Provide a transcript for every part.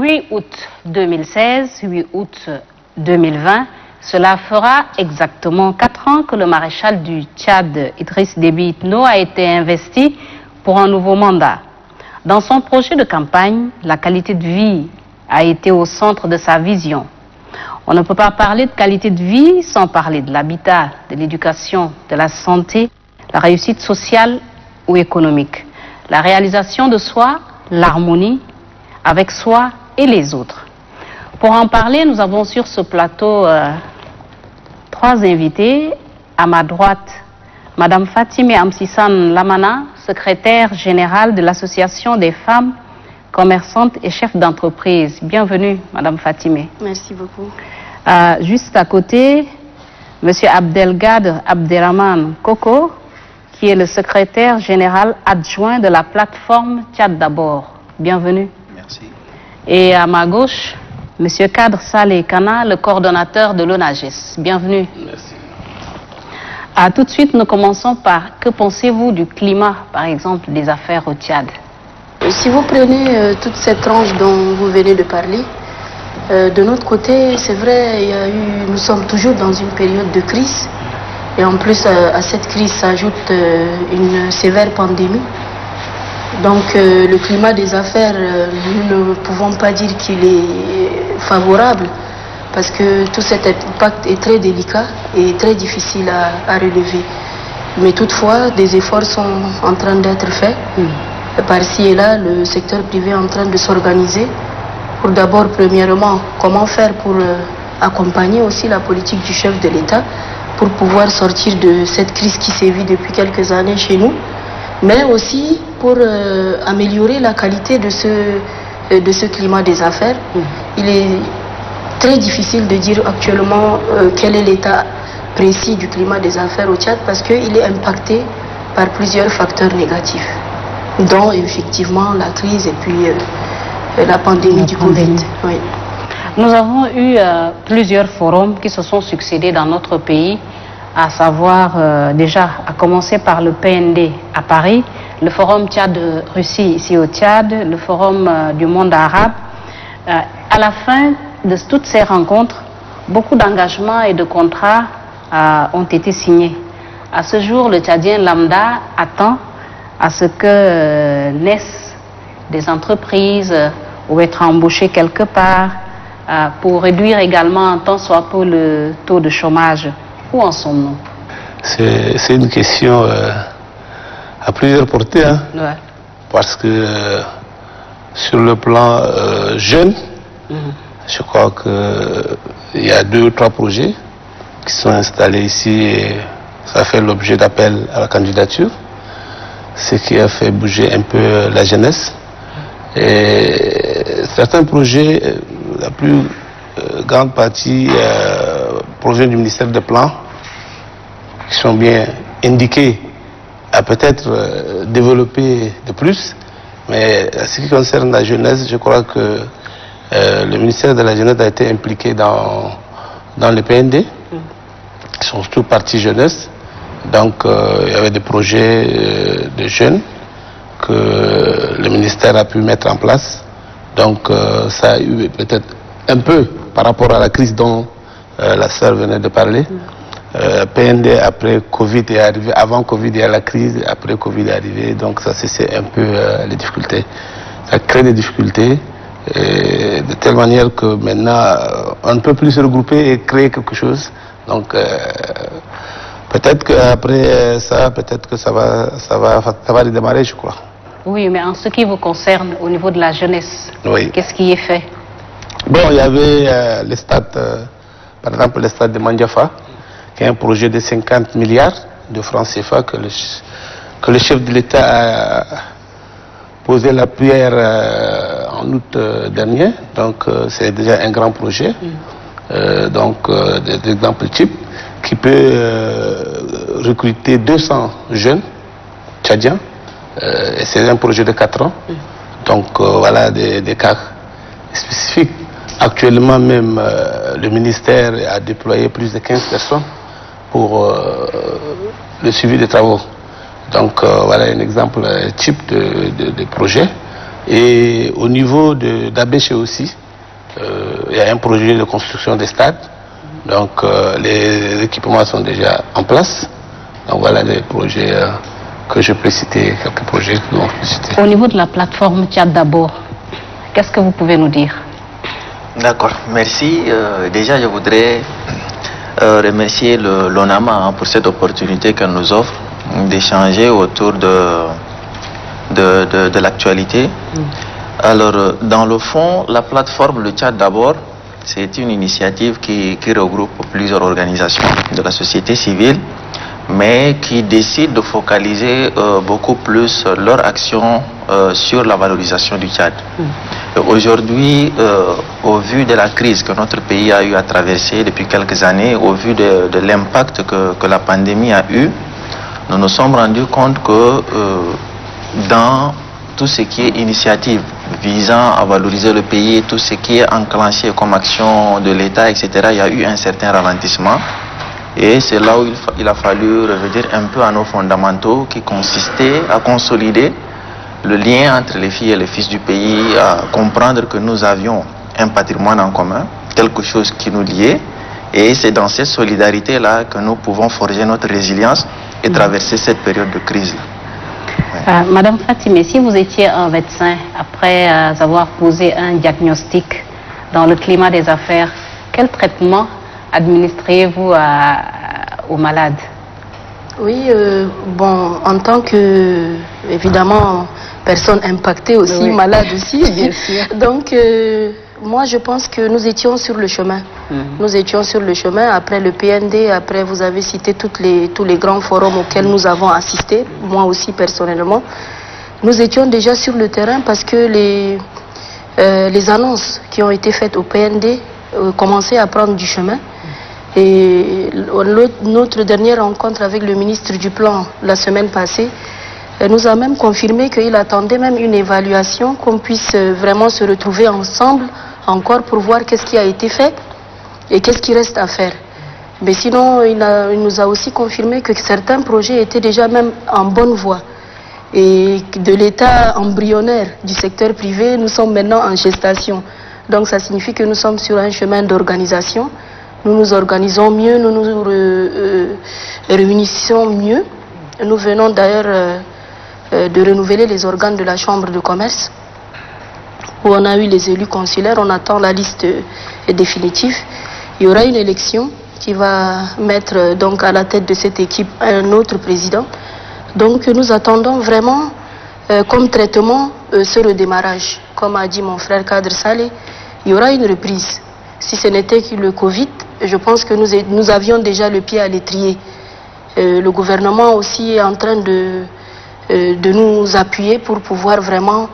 8 août 2016, 8 août 2020, cela fera exactement 4 ans que le maréchal du Tchad, Idriss Déby Itno, a été investi pour un nouveau mandat. Dans son projet de campagne, la qualité de vie a été au centre de sa vision. On ne peut pas parler de qualité de vie sans parler de l'habitat, de l'éducation, de la santé, la réussite sociale ou économique, la réalisation de soi, l'harmonie avec soi et les autres. Pour en parler, nous avons sur ce plateau 3 invités. À ma droite, Madame Fatime Amsissane Lamana, secrétaire générale de l'Association des femmes commerçantes et chefs d'entreprise. Bienvenue, Madame Fatime. Merci beaucoup. Juste à côté, Monsieur Abdelgad Abderrahman Koko, qui est le secrétaire général adjoint de la plateforme Tchad d'abord. Bienvenue. Merci. Et à ma gauche, Monsieur Kadr Saleh Kana, le coordonnateur de l'ONAGES. Bienvenue. Merci. Tout de suite, nous commençons par que pensez-vous du climat, par exemple, des affaires au Tchad? Si vous prenez toute cette tranche dont vous venez de parler, de notre côté, c'est vrai, nous sommes toujours dans une période de crise. Et en plus, à cette crise s'ajoute une sévère pandémie. Donc, le climat des affaires, nous ne pouvons pas dire qu'il est favorable, parce que tout cet impact est très délicat et très difficile à relever. Mais toutefois, des efforts sont en train d'être faits. Par-ci et là, le secteur privé est en train de s'organiser pour d'abord, premièrement, comment faire pour accompagner aussi la politique du chef de l'État pour pouvoir sortir de cette crise qui sévit depuis quelques années chez nous, mais aussi pour améliorer la qualité de ce climat des affaires. Il est très difficile de dire actuellement quel est l'état précis du climat des affaires au Tchad parce qu'il est impacté par plusieurs facteurs négatifs, dont effectivement la crise et puis la pandémie du Covid. Oui. Nous avons eu plusieurs forums qui se sont succédés dans notre pays, à savoir déjà à commencer par le PND à Paris, le forum Tchad-Russie ici au Tchad, le forum du monde arabe. À la fin de toutes ces rencontres, beaucoup d'engagements et de contrats ont été signés. À ce jour, le Tchadien lambda attend à ce que naissent des entreprises ou être embauché quelque part pour réduire également en tant soit peu le taux de chômage. Où en sommes-nous? C'est une question à plusieurs portées, hein, Ouais. parce que sur le plan jeune, je crois qu'il y a 2 ou 3 projets qui sont installés ici et ça fait l'objet d'appel à la candidature, ce qui a fait bouger un peu la jeunesse. Et certains projets, la plus grande partie provient du ministère des Plans, qui sont bien indiqués à peut-être développer de plus. Mais en ce qui concerne la jeunesse, je crois que le ministère de la Jeunesse a été impliqué dans le PND. Ils sont surtout partie jeunesse. Donc il y avait des projets de jeunes que le ministère a pu mettre en place. Donc ça a eu peut-être un peu par rapport à la crise dont la sœur venait de parler. PND après Covid est arrivé, avant Covid il y a la crise, après Covid est arrivé, donc ça c'est un peu les difficultés. Ça crée des difficultés de telle manière que maintenant on ne peut plus se regrouper et créer quelque chose. Donc peut-être qu'après ça, peut-être que ça va redémarrer, je crois. Oui, mais en ce qui vous concerne, au niveau de la jeunesse, Oui. qu'est-ce qui est fait? Bon, il y avait le stade, par exemple le stade de Mandiafa, qui est un projet de 50 milliards de francs CFA que le chef de l'État a posé la pierre en août dernier. Donc c'est déjà un grand projet. Donc des exemples types qui peut recruter 200 jeunes tchadiens. Et c'est un projet de 4 ans. Donc voilà des cas spécifiques. Actuellement même, le ministère a déployé plus de 15 personnes pour le suivi des travaux. Donc voilà un exemple type de projet. Et au niveau d'Abéché aussi, il y a un projet de construction des stades. Donc les équipements sont déjà en place. Donc voilà les projets que je peux citer, quelques projets que l'on peut citer. Au niveau de la plateforme Tchad d'abord, qu'est-ce que vous pouvez nous dire? D'accord, merci. Déjà, je voudrais remercier l'ONAMA pour cette opportunité qu'elle nous offre d'échanger autour de l'actualité. Alors, dans le fond, la plateforme Le Tchad d'abord, c'est une initiative qui regroupe plusieurs organisations de la société civile, mais qui décident de focaliser beaucoup plus leur action sur la valorisation du Tchad. Aujourd'hui, au vu de la crise que notre pays a eu à traverser depuis quelques années, au vu de l'impact que la pandémie a eu, nous nous sommes rendus compte que dans tout ce qui est initiative visant à valoriser le pays, tout ce qui est enclenché comme action de l'État, etc., il y a eu un certain ralentissement. Et c'est là où il a fallu revenir un peu à nos fondamentaux qui consistaient à consolider le lien entre les filles et les fils du pays, à comprendre que nous avions un patrimoine en commun, quelque chose qui nous liait. Et c'est dans cette solidarité-là que nous pouvons forger notre résilience et traverser cette période de crise-là. Madame Fatimé, si vous étiez un médecin, après avoir posé un diagnostic dans le climat des affaires, quel traitement administrez-vous aux malades? Oui, bon, en tant que, évidemment, personne impactée aussi, oui. Malade aussi. Bien sûr. Donc, moi, je pense que nous étions sur le chemin. Nous étions sur le chemin. Après le PND, après vous avez cité tous les grands forums auxquels nous avons assisté, moi aussi personnellement. Nous étions déjà sur le terrain parce que les annonces qui ont été faites au PND commençaient à prendre du chemin. Et notre dernière rencontre avec le ministre du Plan la semaine passée nous a même confirmé qu'il attendait même une évaluation, qu'on puisse vraiment se retrouver ensemble encore pour voir qu'est-ce qui a été fait et qu'est-ce qui reste à faire. Mais sinon, il nous a aussi confirmé que certains projets étaient déjà même en bonne voie. Et de l'état embryonnaire du secteur privé, nous sommes maintenant en gestation. Donc ça signifie que nous sommes sur un chemin d'organisation. Nous nous organisons mieux, nous nous réunissons mieux. Nous venons d'ailleurs de renouveler les organes de la Chambre de commerce, où on a eu les élus consulaires. On attend la liste définitive. Il y aura une élection qui va mettre donc à la tête de cette équipe un autre président. Donc nous attendons vraiment comme traitement ce redémarrage. Comme a dit mon frère Kader Saleh, il y aura une reprise. Si ce n'était que le Covid, je pense que nous avions déjà le pied à l'étrier. Le gouvernement aussi est en train de nous appuyer pour pouvoir vraiment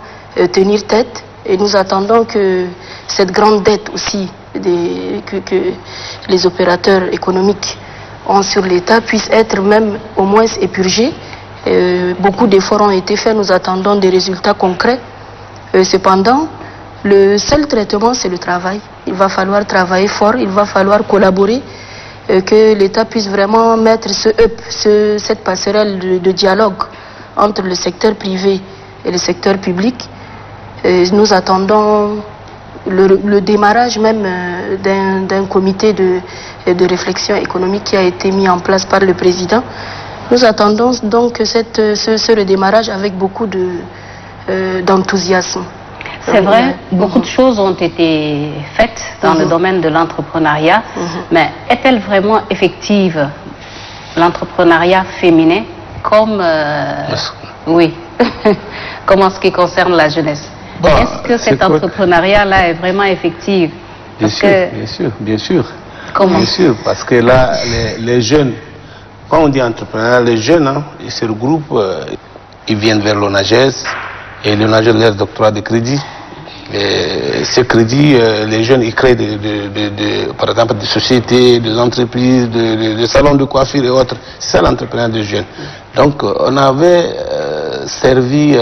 tenir tête. Et nous attendons que cette grande dette aussi que les opérateurs économiques ont sur l'État puisse être même au moins épurgée. Beaucoup d'efforts ont été faits, nous attendons des résultats concrets. Cependant, le seul traitement, c'est le travail. Il va falloir travailler fort, il va falloir collaborer, que l'État puisse vraiment mettre cette passerelle de dialogue entre le secteur privé et le secteur public. Nous attendons le démarrage même d'un comité de réflexion économique qui a été mis en place par le président. Nous attendons donc ce redémarrage avec beaucoup d'enthousiasme. C'est vrai, beaucoup de choses ont été faites dans le domaine de l'entrepreneuriat, mais est-elle vraiment effective, l'entrepreneuriat féminin, comme, oui, comme en ce qui concerne la jeunesse? Bon, est-ce que cet entrepreneuriat-là est vraiment effectif? Bien sûr, bien sûr. Comment? Bien sûr, parce que là, les jeunes, quand on dit entrepreneuriat, les jeunes, hein, ils se regroupent, ils viennent vers l'ONAGES, et l'ONAGES leur octroie des crédits. Et ces crédits, les jeunes, ils créent par exemple des sociétés, des entreprises, des salons de coiffure et autres. C'est ça l'entrepreneuriat des jeunes. Donc on avait servi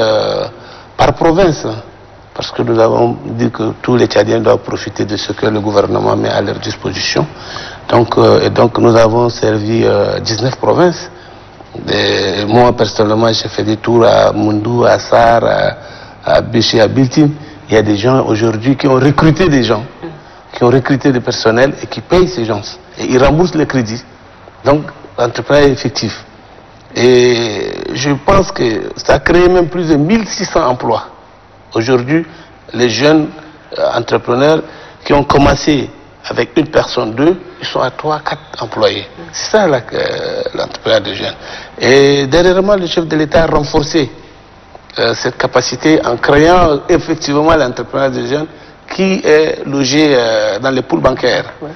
par province, parce que nous avons dit que tous les Tchadiens doivent profiter de ce que le gouvernement met à leur disposition. Donc nous avons servi 19 provinces. Et moi personnellement, j'ai fait des tours à Moundou, à Sarr, à Béché, à Biltine, il y a des gens aujourd'hui qui ont recruté des gens, qui ont recruté des personnels et qui payent ces gens. Et ils remboursent les crédits. Donc, l'entrepreneuriat est effectif. Et je pense que ça a créé même plus de 1600 emplois. Aujourd'hui, les jeunes entrepreneurs qui ont commencé avec une personne, deux, ils sont à 3, 4 employés. C'est ça l'entrepreneuriat des jeunes. Et dernièrement, le chef de l'État a renforcé cette capacité en créant effectivement l'entrepreneuriat des jeunes qui est logé dans les poules bancaires. Ouais.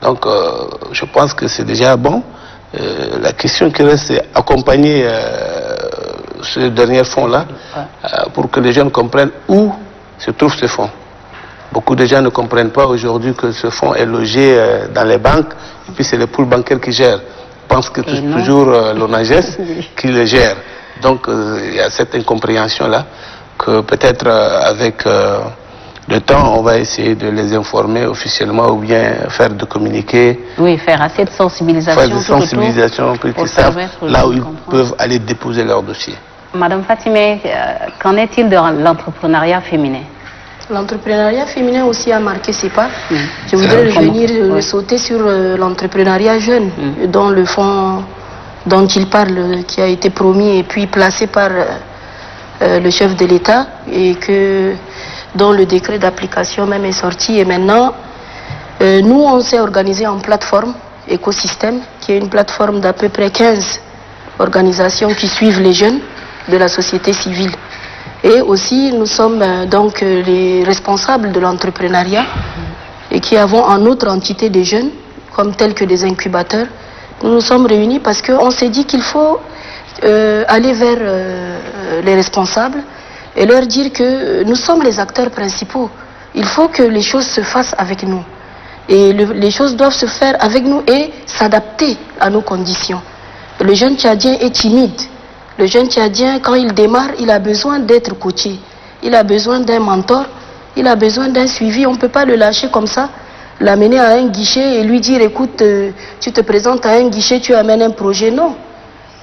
Donc, je pense que c'est déjà bon. La question qui reste, c'est accompagner ce dernier fonds-là pour que les jeunes comprennent où se trouve ce fonds. Beaucoup de gens ne comprennent pas aujourd'hui que ce fonds est logé dans les banques et puis c'est les poules bancaires qui gèrent. Ils pensent que c'est toujours l'ONAGES qui le gère. Donc, il y a cette incompréhension-là que peut-être avec le temps, on va essayer de les informer officiellement ou bien faire de communiquer. Oui, faire assez de sensibilisation. Faire de sensibilisation pour qu'ils savent là où ils peuvent aller déposer leur dossier. Madame Fatimé, qu'en est-il de l'entrepreneuriat féminin? L'entrepreneuriat féminin aussi a marqué ses pas. Je voudrais revenir sauter sur l'entrepreneuriat jeune, dont le fonds dont il parle, qui a été promis et puis placé par le chef de l'État et dont le décret d'application même est sorti. Et maintenant, nous, on s'est organisé en plateforme écosystème, qui est une plateforme d'à peu près 15 organisations qui suivent les jeunes de la société civile. Et aussi, nous sommes donc les responsables de l'entrepreneuriat et qui avons en autre entité des jeunes, comme tels que des incubateurs. Nous nous sommes réunis parce qu'on s'est dit qu'il faut aller vers les responsables et leur dire que nous sommes les acteurs principaux. Il faut que les choses se fassent avec nous. Et les choses doivent se faire avec nous et s'adapter à nos conditions. Le jeune Tchadien est timide. Le jeune Tchadien, quand il démarre, il a besoin d'être coaché. Il a besoin d'un mentor. Il a besoin d'un suivi. On ne peut pas le lâcher comme ça, l'amener à un guichet et lui dire, écoute, tu te présentes à un guichet, tu amènes un projet. Non.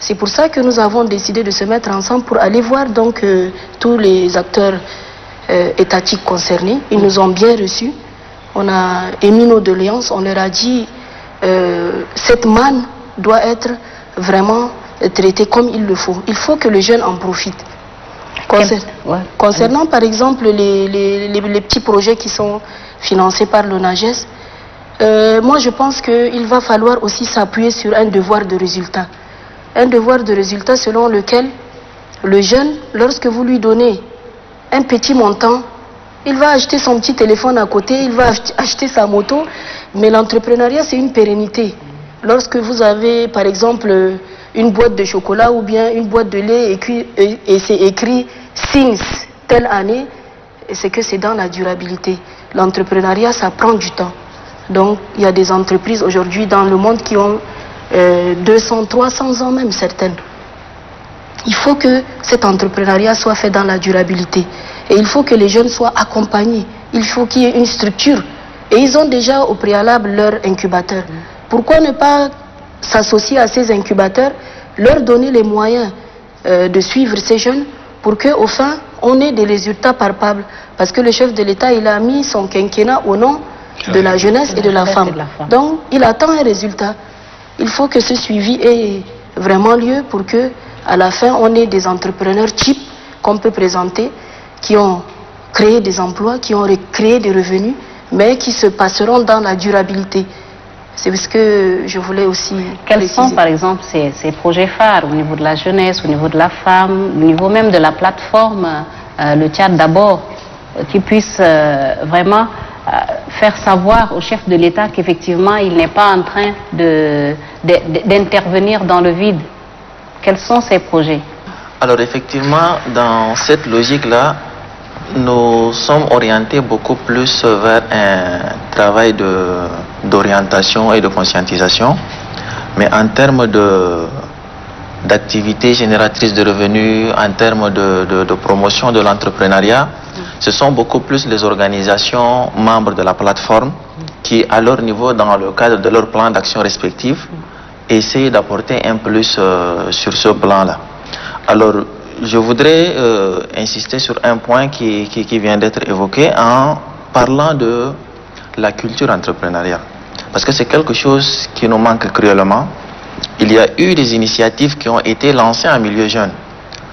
C'est pour ça que nous avons décidé de se mettre ensemble pour aller voir donc tous les acteurs étatiques concernés. Ils nous ont bien reçus. On a émis nos doléances. On leur a dit, cette manne doit être vraiment traité comme il le faut. Il faut que les jeunes en profitent. Concernant par exemple les petits projets qui sont financés par l'ONAGES, moi je pense qu'il va falloir aussi s'appuyer sur un devoir de résultat. Un devoir de résultat selon lequel le jeune, lorsque vous lui donnez un petit montant, il va acheter son petit téléphone à côté, il va acheter sa moto, mais l'entrepreneuriat c'est une pérennité. Lorsque vous avez par exemple une boîte de chocolat ou bien une boîte de lait et c'est écrit since telle année, c'est que c'est dans la durabilité. L'entrepreneuriat, ça prend du temps. Donc, il y a des entreprises aujourd'hui dans le monde qui ont 200, 300 ans même, certaines. Il faut que cet entrepreneuriat soit fait dans la durabilité. Et il faut que les jeunes soient accompagnés. Il faut qu'il y ait une structure. Et ils ont déjà au préalable leur incubateur. Pourquoi ne pas s'associer à ces incubateurs, leur donner les moyens de suivre ces jeunes pour qu'au fin, on ait des résultats palpables. Parce que le chef de l'État, il a mis son quinquennat au nom de la jeunesse et de la femme. Donc, il attend un résultat. Il faut que ce suivi ait vraiment lieu pour que, à la fin, on ait des entrepreneurs types qu'on peut présenter, qui ont créé des emplois, qui ont créé des revenus, mais qui se passeront dans la durabilité. C'est ce que je voulais aussi Quels préciser. sont, par exemple, ces projets phares au niveau de la jeunesse, au niveau de la femme, au niveau même de la plateforme, le Tchad d'abord, qui puisse vraiment faire savoir au chef de l'État qu'effectivement, il n'est pas en train d'intervenir dans le vide. Quels sont ces projets? Alors effectivement, dans cette logique-là, nous sommes orientés beaucoup plus vers un travail d'orientation et de conscientisation. Mais en termes d'activités génératrices de revenus, en termes de promotion de l'entrepreneuriat, ce sont beaucoup plus les organisations membres de la plateforme qui, à leur niveau, dans le cadre de leur plan d'action respectif, essayent d'apporter un plus sur ce plan-là. Alors, je voudrais insister sur un point qui vient d'être évoqué en parlant de la culture entrepreneuriale. Parce que c'est quelque chose qui nous manque cruellement. Il y a eu des initiatives qui ont été lancées en milieu jeune,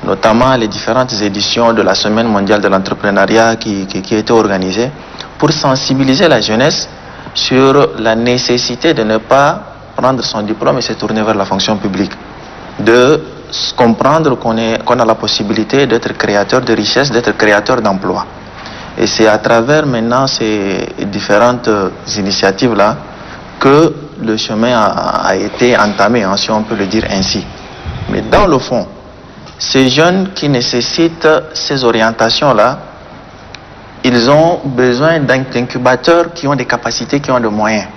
notamment les différentes éditions de la Semaine mondiale de l'entrepreneuriat qui a été organisée pour sensibiliser la jeunesse sur la nécessité de ne pas prendre son diplôme et se tourner vers la fonction publique, de comprendre qu'on a la possibilité d'être créateur de richesse, d'être créateur d'emplois. Et c'est à travers maintenant ces différentes initiatives-là que le chemin a été entamé, hein, si on peut le dire ainsi. Mais dans le fond, ces jeunes qui nécessitent ces orientations-là, ils ont besoin d'incubateurs qui ont des capacités, qui ont des moyens.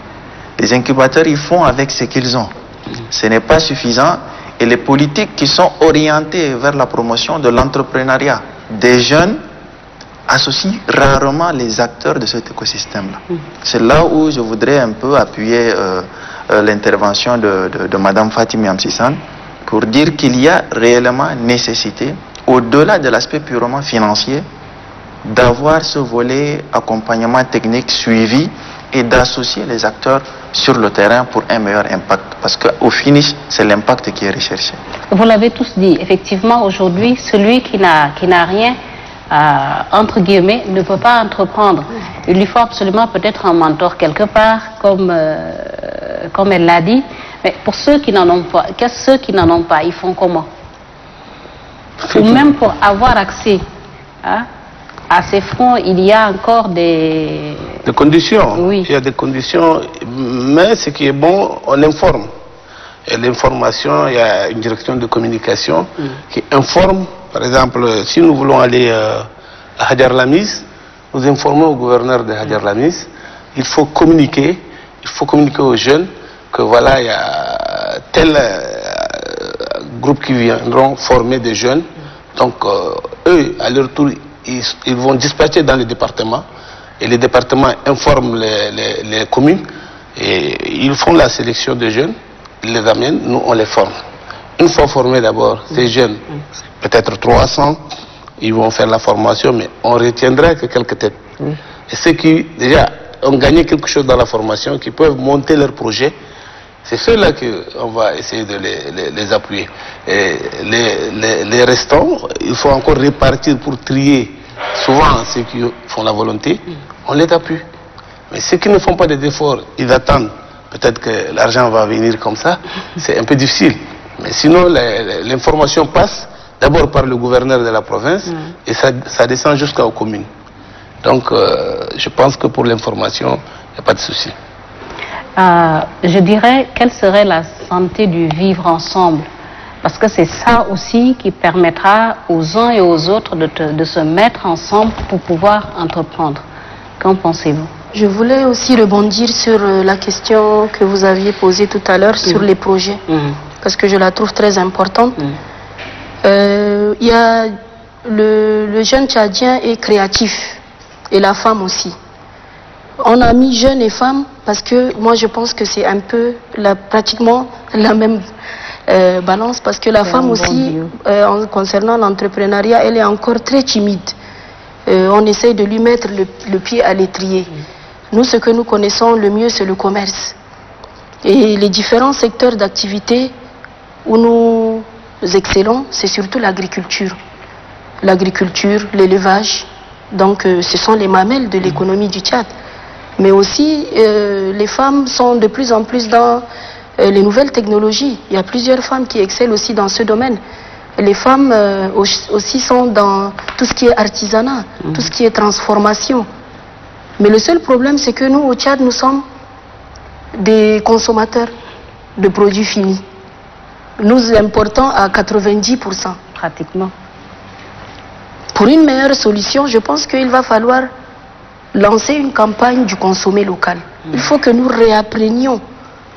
Les incubateurs, ils font avec ce qu'ils ont. Ce n'est pas suffisant. Et les politiques qui sont orientées vers la promotion de l'entrepreneuriat des jeunes associent rarement les acteurs de cet écosystème-là. C'est là où je voudrais un peu appuyer l'intervention de Mme Fatimi Amsissane pour dire qu'il y a réellement nécessité, au-delà de l'aspect purement financier, d'avoir ce volet accompagnement technique suivi et d'associer les acteurs sur le terrain pour un meilleur impact. Parce qu'au finish, c'est l'impact qui est recherché. Vous l'avez tous dit, effectivement, aujourd'hui, celui qui n'a rien, entre guillemets, ne peut pas entreprendre. Il lui faut absolument peut-être un mentor quelque part, comme elle l'a dit. Mais pour ceux qui n'en ont pas, ils font comment? Ou même pour avoir accès à ces fonds, il y a encore des conditions. Oui. Il y a des conditions, mais ce qui est bon, on informe. Et l'information, il y a une direction de communication qui informe. Par exemple, si nous voulons aller à Hadjar Lamis, nous informons au gouverneur de Hadjar Lamis. Il faut communiquer aux jeunes que voilà, il y a tel groupe qui viendront former des jeunes. Donc, eux, à leur tour, ils vont dispatcher dans les départements et les départements informent les communes et ils font la sélection des jeunes, ils les amènent, nous on les forme. Une fois formés d'abord, ces jeunes, peut-être 300, ils vont faire la formation, mais on retiendra que quelques têtes. Et ceux qui déjà ont gagné quelque chose dans la formation, qui peuvent monter leur projet, c'est ceux-là qu'on va essayer de les appuyer. Et les restants, il faut encore répartir pour trier. Souvent, ceux qui font la volonté, on les appuie. Mais ceux qui ne font pas des efforts, ils attendent peut-être que l'argent va venir comme ça, c'est un peu difficile. Mais sinon, l'information passe d'abord par le gouverneur de la province et ça descend jusqu'aux communes. Donc, je pense que pour l'information, il n'y a pas de souci. Je dirais, quelle serait la santé du vivre ensemble? Parce que c'est ça aussi qui permettra aux uns et aux autres de se mettre ensemble pour pouvoir entreprendre. Qu'en pensez-vous? Je voulais aussi rebondir sur la question que vous aviez posée tout à l'heure sur les projets, parce que je la trouve très importante. Il y a le jeune tchadien est créatif, et la femme aussi. On a mis jeunes et femmes parce que moi je pense que c'est un peu pratiquement la même balance, parce que la femme aussi, concernant l'entrepreneuriat, elle est encore très timide. On essaye de lui mettre le pied à l'étrier. Nous, ce que nous connaissons le mieux, c'est le commerce. Et les différents secteurs d'activité où nous excellons, c'est surtout l'agriculture. L'agriculture, l'élevage. Donc, ce sont les mamelles de l'économie du Tchad. Mais aussi, les femmes sont de plus en plus dans les nouvelles technologies. Il y a plusieurs femmes qui excellent aussi dans ce domaine. Les femmes aussi sont dans tout ce qui est artisanat, tout ce qui est transformation. Mais le seul problème, c'est que nous, au Tchad, nous sommes des consommateurs de produits finis. Nous importons à 90%. Pratiquement. Pour une meilleure solution, je pense qu'il va falloir lancer une campagne du consommer local. Il faut que nous réapprenions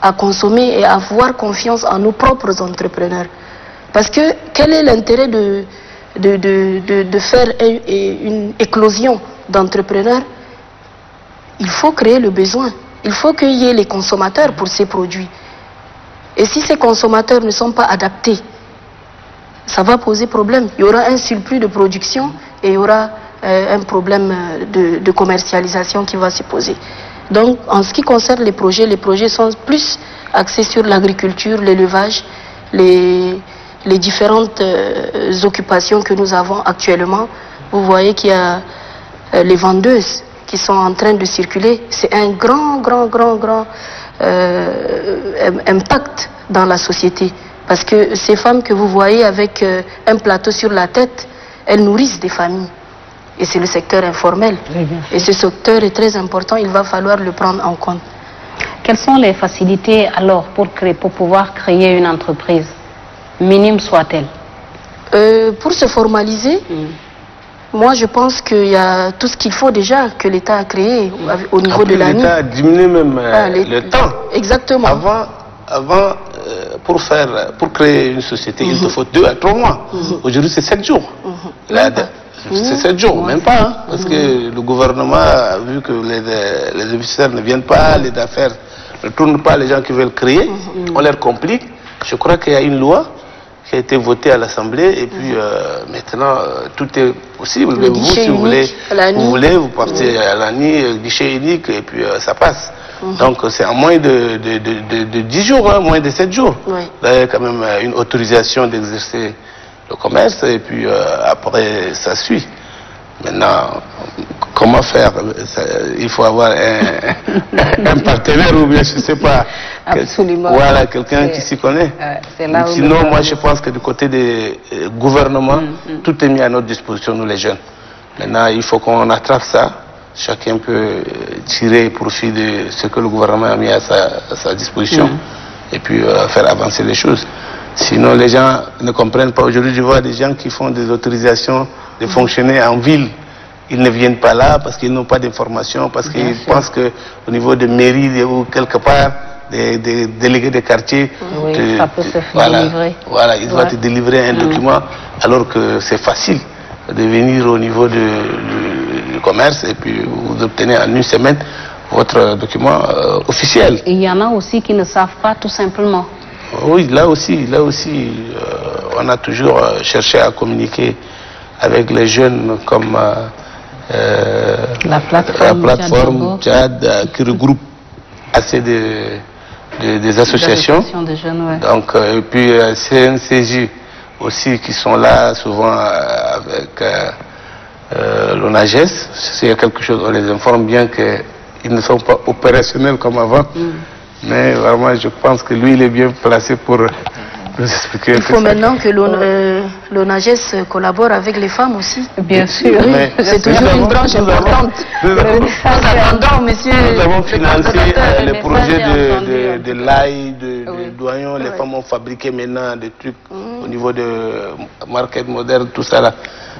à consommer et à avoir confiance en nos propres entrepreneurs. Parce que quel est l'intérêt de faire une éclosion d'entrepreneurs? Il faut créer le besoin. Il faut qu'il y ait les consommateurs pour ces produits. Et si ces consommateurs ne sont pas adaptés ça va poser problème. Il y aura un surplus de production et il y aura un problème de commercialisation qui va se poser. Donc, en ce qui concerne les projets sont plus axés sur l'agriculture, l'élevage, les différentes occupations que nous avons actuellement. Vous voyez qu'il y a les vendeuses qui sont en train de circuler. C'est un grand impact dans la société. Parce que ces femmes que vous voyez avec un plateau sur la tête, elles nourrissent des familles. Et c'est le secteur informel. Oui, et ce secteur est très important, il va falloir le prendre en compte. Quelles sont les facilités alors pour pouvoir créer une entreprise, minime soit-elle? Pour se formaliser, moi je pense qu'il y a tout ce qu'il faut déjà que l'État a créé au niveau de l'ANI. L'État a diminué même le temps. Exactement. Avant pour créer une société, il te faut 2 à 3 mois. Aujourd'hui, c'est 7 jours. C'est 7 jours, même pas. Hein, parce que le gouvernement a vu que les investisseurs ne viennent pas, les affaires ne tournent pas, les gens qui veulent créer, on leur complique. Je crois qu'il y a une loi qui a été votée à l'Assemblée et puis maintenant tout est possible. Mais vous, si vous voulez, vous partez à l'ANI, guichet unique et puis ça passe. Donc c'est en moins de 10 jours, hein, moins de 7 jours. Oui. Là, il y a quand même une autorisation d'exercer le commerce et puis après ça suit. Maintenant, comment faire? Il faut avoir un partenaire ou bien je ne sais pas. Absolument. Voilà, quelqu'un qui s'y connaît. Sinon, moi je pense que du côté des gouvernements, tout est mis à notre disposition, nous les jeunes. Maintenant, il faut qu'on attrape ça. Chacun peut tirer profit de ce que le gouvernement a mis à sa disposition et puis faire avancer les choses. Sinon, les gens ne comprennent pas. Aujourd'hui, je vois des gens qui font des autorisations de fonctionner en ville. Ils ne viennent pas là parce qu'ils n'ont pas d'informations, parce qu'ils pensent qu'au niveau de mairie ou quelque part, des délégués de quartier, ça peut se faire délivrer. Voilà, ils doivent te délivrer un document alors que c'est facile de venir au niveau du commerce et puis vous obtenez en une semaine votre document officiel. Et il y en a aussi qui ne savent pas tout simplement. Oui, là aussi, on a toujours cherché à communiquer avec les jeunes comme la plateforme Tchad qui regroupe assez des associations. De jeunes, Donc, et puis CNCJ aussi qui sont là souvent avec l'ONAGES. S'il y a quelque chose, on les informe bien qu'ils ne sont pas opérationnels comme avant. Mais vraiment, je pense que lui, il est bien placé pour nous expliquer. Il faut maintenant que l'ONAGES collabore avec les femmes aussi. Bien sûr. Oui, c'est toujours une branche importante. Nous avons financé le projet de l'AI, de Doyon. Les femmes ont fabriqué maintenant des trucs au niveau de market moderne, tout ça là.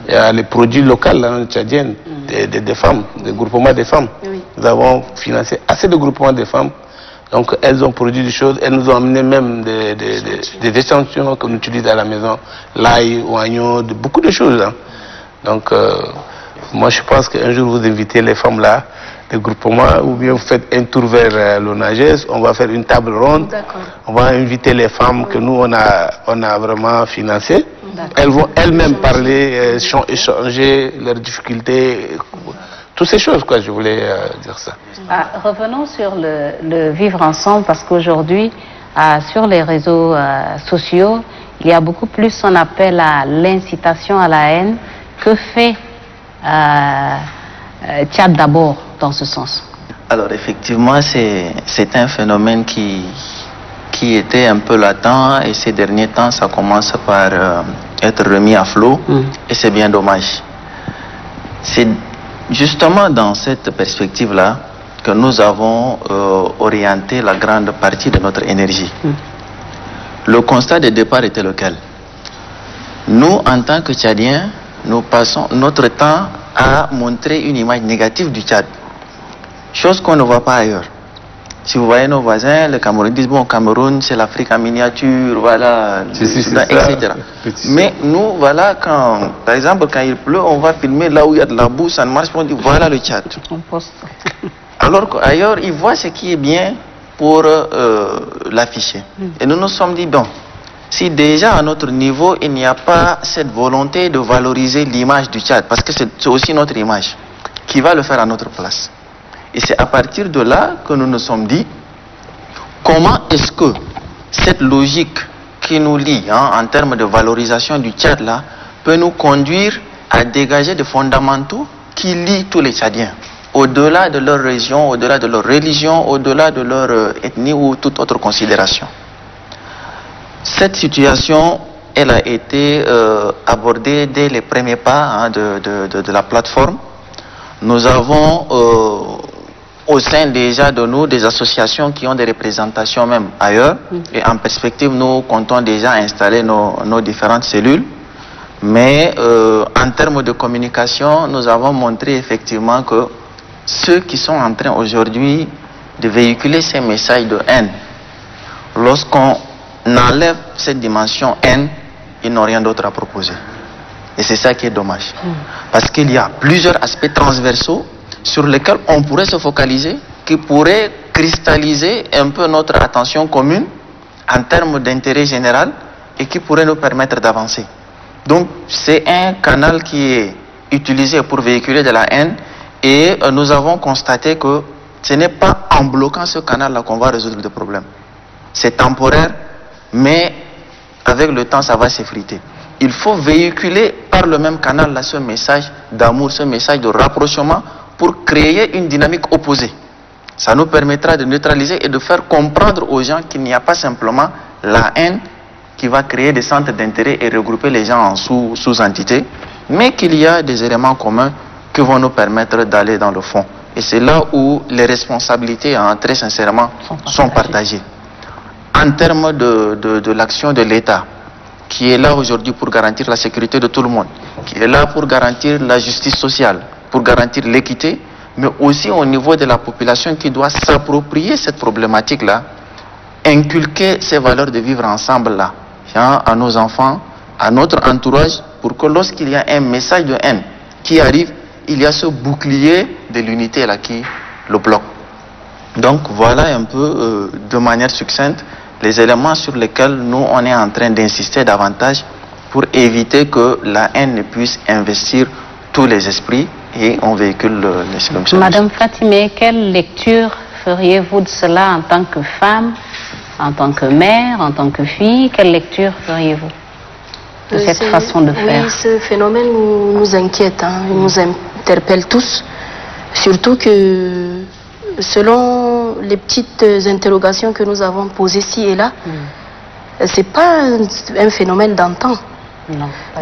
Il y a les produits locaux là, tchadiennes, des femmes, des groupements de femmes. Oui. Nous avons financé assez de groupements de femmes. Donc elles ont produit des choses, elles nous ont amené même des échantillons qu'on utilise à la maison, l'ail, oignon, beaucoup de choses. Hein. Donc moi je pense qu'un jour vous invitez les femmes là, des groupements, ou bien vous faites un tour vers l'ONAGES, on va faire une table ronde, on va inviter les femmes que nous on a vraiment financées. Elles vont elles-mêmes parler, échanger leurs difficultés. Toutes ces choses, quoi, je voulais dire ça. Revenons sur le vivre ensemble, parce qu'aujourd'hui, sur les réseaux sociaux, il y a beaucoup plus ce qu'on appelle l'incitation à la haine. Que fait Tchad d'abord dans ce sens? Alors effectivement, c'est un phénomène qui était un peu latent et ces derniers temps, ça commence par être remis à flot et c'est bien dommage. C'est justement dans cette perspective-là que nous avons orienté la grande partie de notre énergie. Le constat de départ était lequel? Nous, en tant que Tchadiens, nous passons notre temps à montrer une image négative du Tchad. Chose qu'on ne voit pas ailleurs. Si vous voyez nos voisins, les Camerounais disent, bon, Cameroun, c'est l'Afrique en miniature, voilà, etc. Mais nous, voilà, par exemple, quand il pleut, on va filmer là où il y a de la boue, ça ne marche pas, on dit, voilà le Tchad. Alors qu'ailleurs, ils voient ce qui est bien pour l'afficher. Et nous nous sommes dit, bon, Si déjà à notre niveau, il n'y a pas cette volonté de valoriser l'image du Tchad, parce que c'est aussi notre image, qui va le faire à notre place. Et c'est à partir de là que nous nous sommes dit, comment est-ce que cette logique qui nous lie en termes de valorisation du Tchad là, peut nous conduire à dégager des fondamentaux qui lient tous les Tchadiens, au-delà de leur région, au-delà de leur religion, au-delà de leur ethnie ou toute autre considération. Cette situation, elle a été abordée dès les premiers pas de la plateforme. Nous avons au sein déjà de nous des associations qui ont des représentations même ailleurs. Et en perspective, nous comptons déjà installer nos différentes cellules. Mais en termes de communication, nous avons montré effectivement que ceux qui sont en train aujourd'hui de véhiculer ces messages de haine, lorsqu'on enlève cette dimension haine, ils n'ont rien d'autre à proposer. Et c'est ça qui est dommage. Parce qu'il y a plusieurs aspects transversaux sur lesquels on pourrait se focaliser, qui pourraient cristalliser un peu notre attention commune en termes d'intérêt général et qui pourraient nous permettre d'avancer. Donc c'est un canal qui est utilisé pour véhiculer de la haine et nous avons constaté que ce n'est pas en bloquant ce canal-là qu'on va résoudre le problème. C'est temporaire, mais avec le temps, ça va s'effriter. Il faut véhiculer par le même canal là, ce message d'amour, ce message de rapprochement pour créer une dynamique opposée. Ça nous permettra de neutraliser et de faire comprendre aux gens qu'il n'y a pas simplement la haine qui va créer des centres d'intérêt et regrouper les gens en sous-entités, mais qu'il y a des éléments communs qui vont nous permettre d'aller dans le fond. Et c'est là où les responsabilités, très sincèrement, sont partagées. En termes de l'action de l'État, qui est là aujourd'hui pour garantir la sécurité de tout le monde, qui est là pour garantir la justice sociale, pour garantir l'équité, mais aussi au niveau de la population qui doit s'approprier cette problématique-là, inculquer ces valeurs de vivre ensemble-là, à nos enfants, à notre entourage, pour que lorsqu'il y a un message de haine qui arrive, il y a ce bouclier de l'unité là qui le bloque. Donc voilà un peu de manière succincte les éléments sur lesquels nous on est en train d'insister davantage pour éviter que la haine ne puisse investir tous les esprits et on véhicule les solutions. Madame Fatimé, quelle lecture feriez-vous de cela en tant que femme, en tant que mère, en tant que fille? Quelle lecture feriez-vous de cette façon de faire? Oui, ce phénomène nous inquiète, il nous interpelle tous, surtout que selon les petites interrogations que nous avons posées ci et là, c'est pas un phénomène d'antan.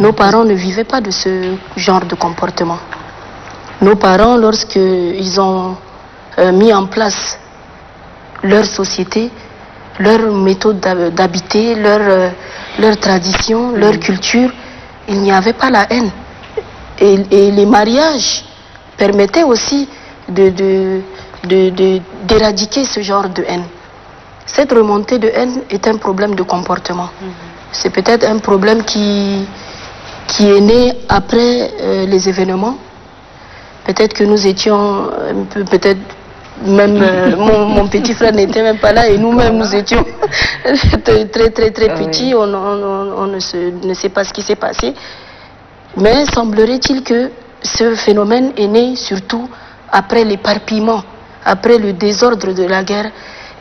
Nos parents ne vivaient pas de ce genre de comportement. Nos parents, lorsqu'ils ont mis en place leur société, leur méthode d'habiter, leur tradition, leur culture, il n'y avait pas la haine. Et les mariages permettaient aussi d'éradiquer ce genre de haine. Cette remontée de haine est un problème de comportement. C'est peut-être un problème qui est né après les événements. Peut-être que nous étions peut-être même mon petit frère n'était même pas là et nous-mêmes nous étions très petits, on ne sait pas ce qui s'est passé. Mais semblerait-il que ce phénomène est né surtout après l'éparpillement, après le désordre de la guerre,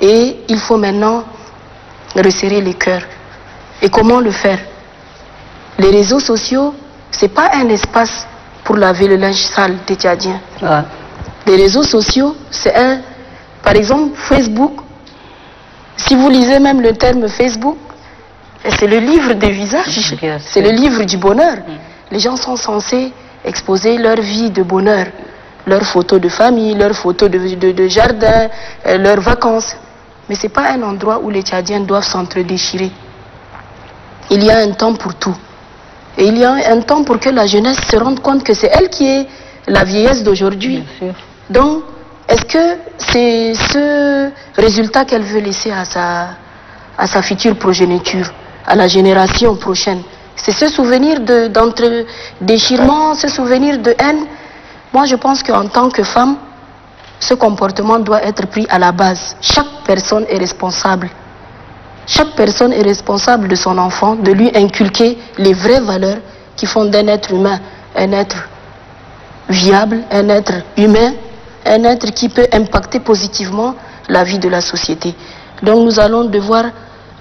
et il faut maintenant resserrer les cœurs. Et comment le faire? Les réseaux sociaux, c'est pas un espace pour laver le linge sale des Tchadiens. Les réseaux sociaux, c'est par exemple, Facebook. Si vous lisez même le terme Facebook, c'est le livre des visages, c'est le livre du bonheur. Les gens sont censés exposer leur vie de bonheur, leurs photos de famille, leurs photos de jardin, leurs vacances. Mais ce n'est pas un endroit où les Tchadiens doivent s'entre-déchirer. Il y a un temps pour tout. Et il y a un temps pour que la jeunesse se rende compte que c'est elle qui est la vieillesse d'aujourd'hui. Donc, est-ce que c'est ce résultat qu'elle veut laisser à sa future progéniture, à la génération prochaine? C'est ce souvenir d'entre-déchirement, ce souvenir de haine. Moi, je pense qu'en tant que femme, ce comportement doit être pris à la base. Chaque personne est responsable Chaque personne est responsable de son enfant, de lui inculquer les vraies valeurs qui font d'un être humain un être viable, un être humain, un être qui peut impacter positivement la vie de la société. Donc nous allons devoir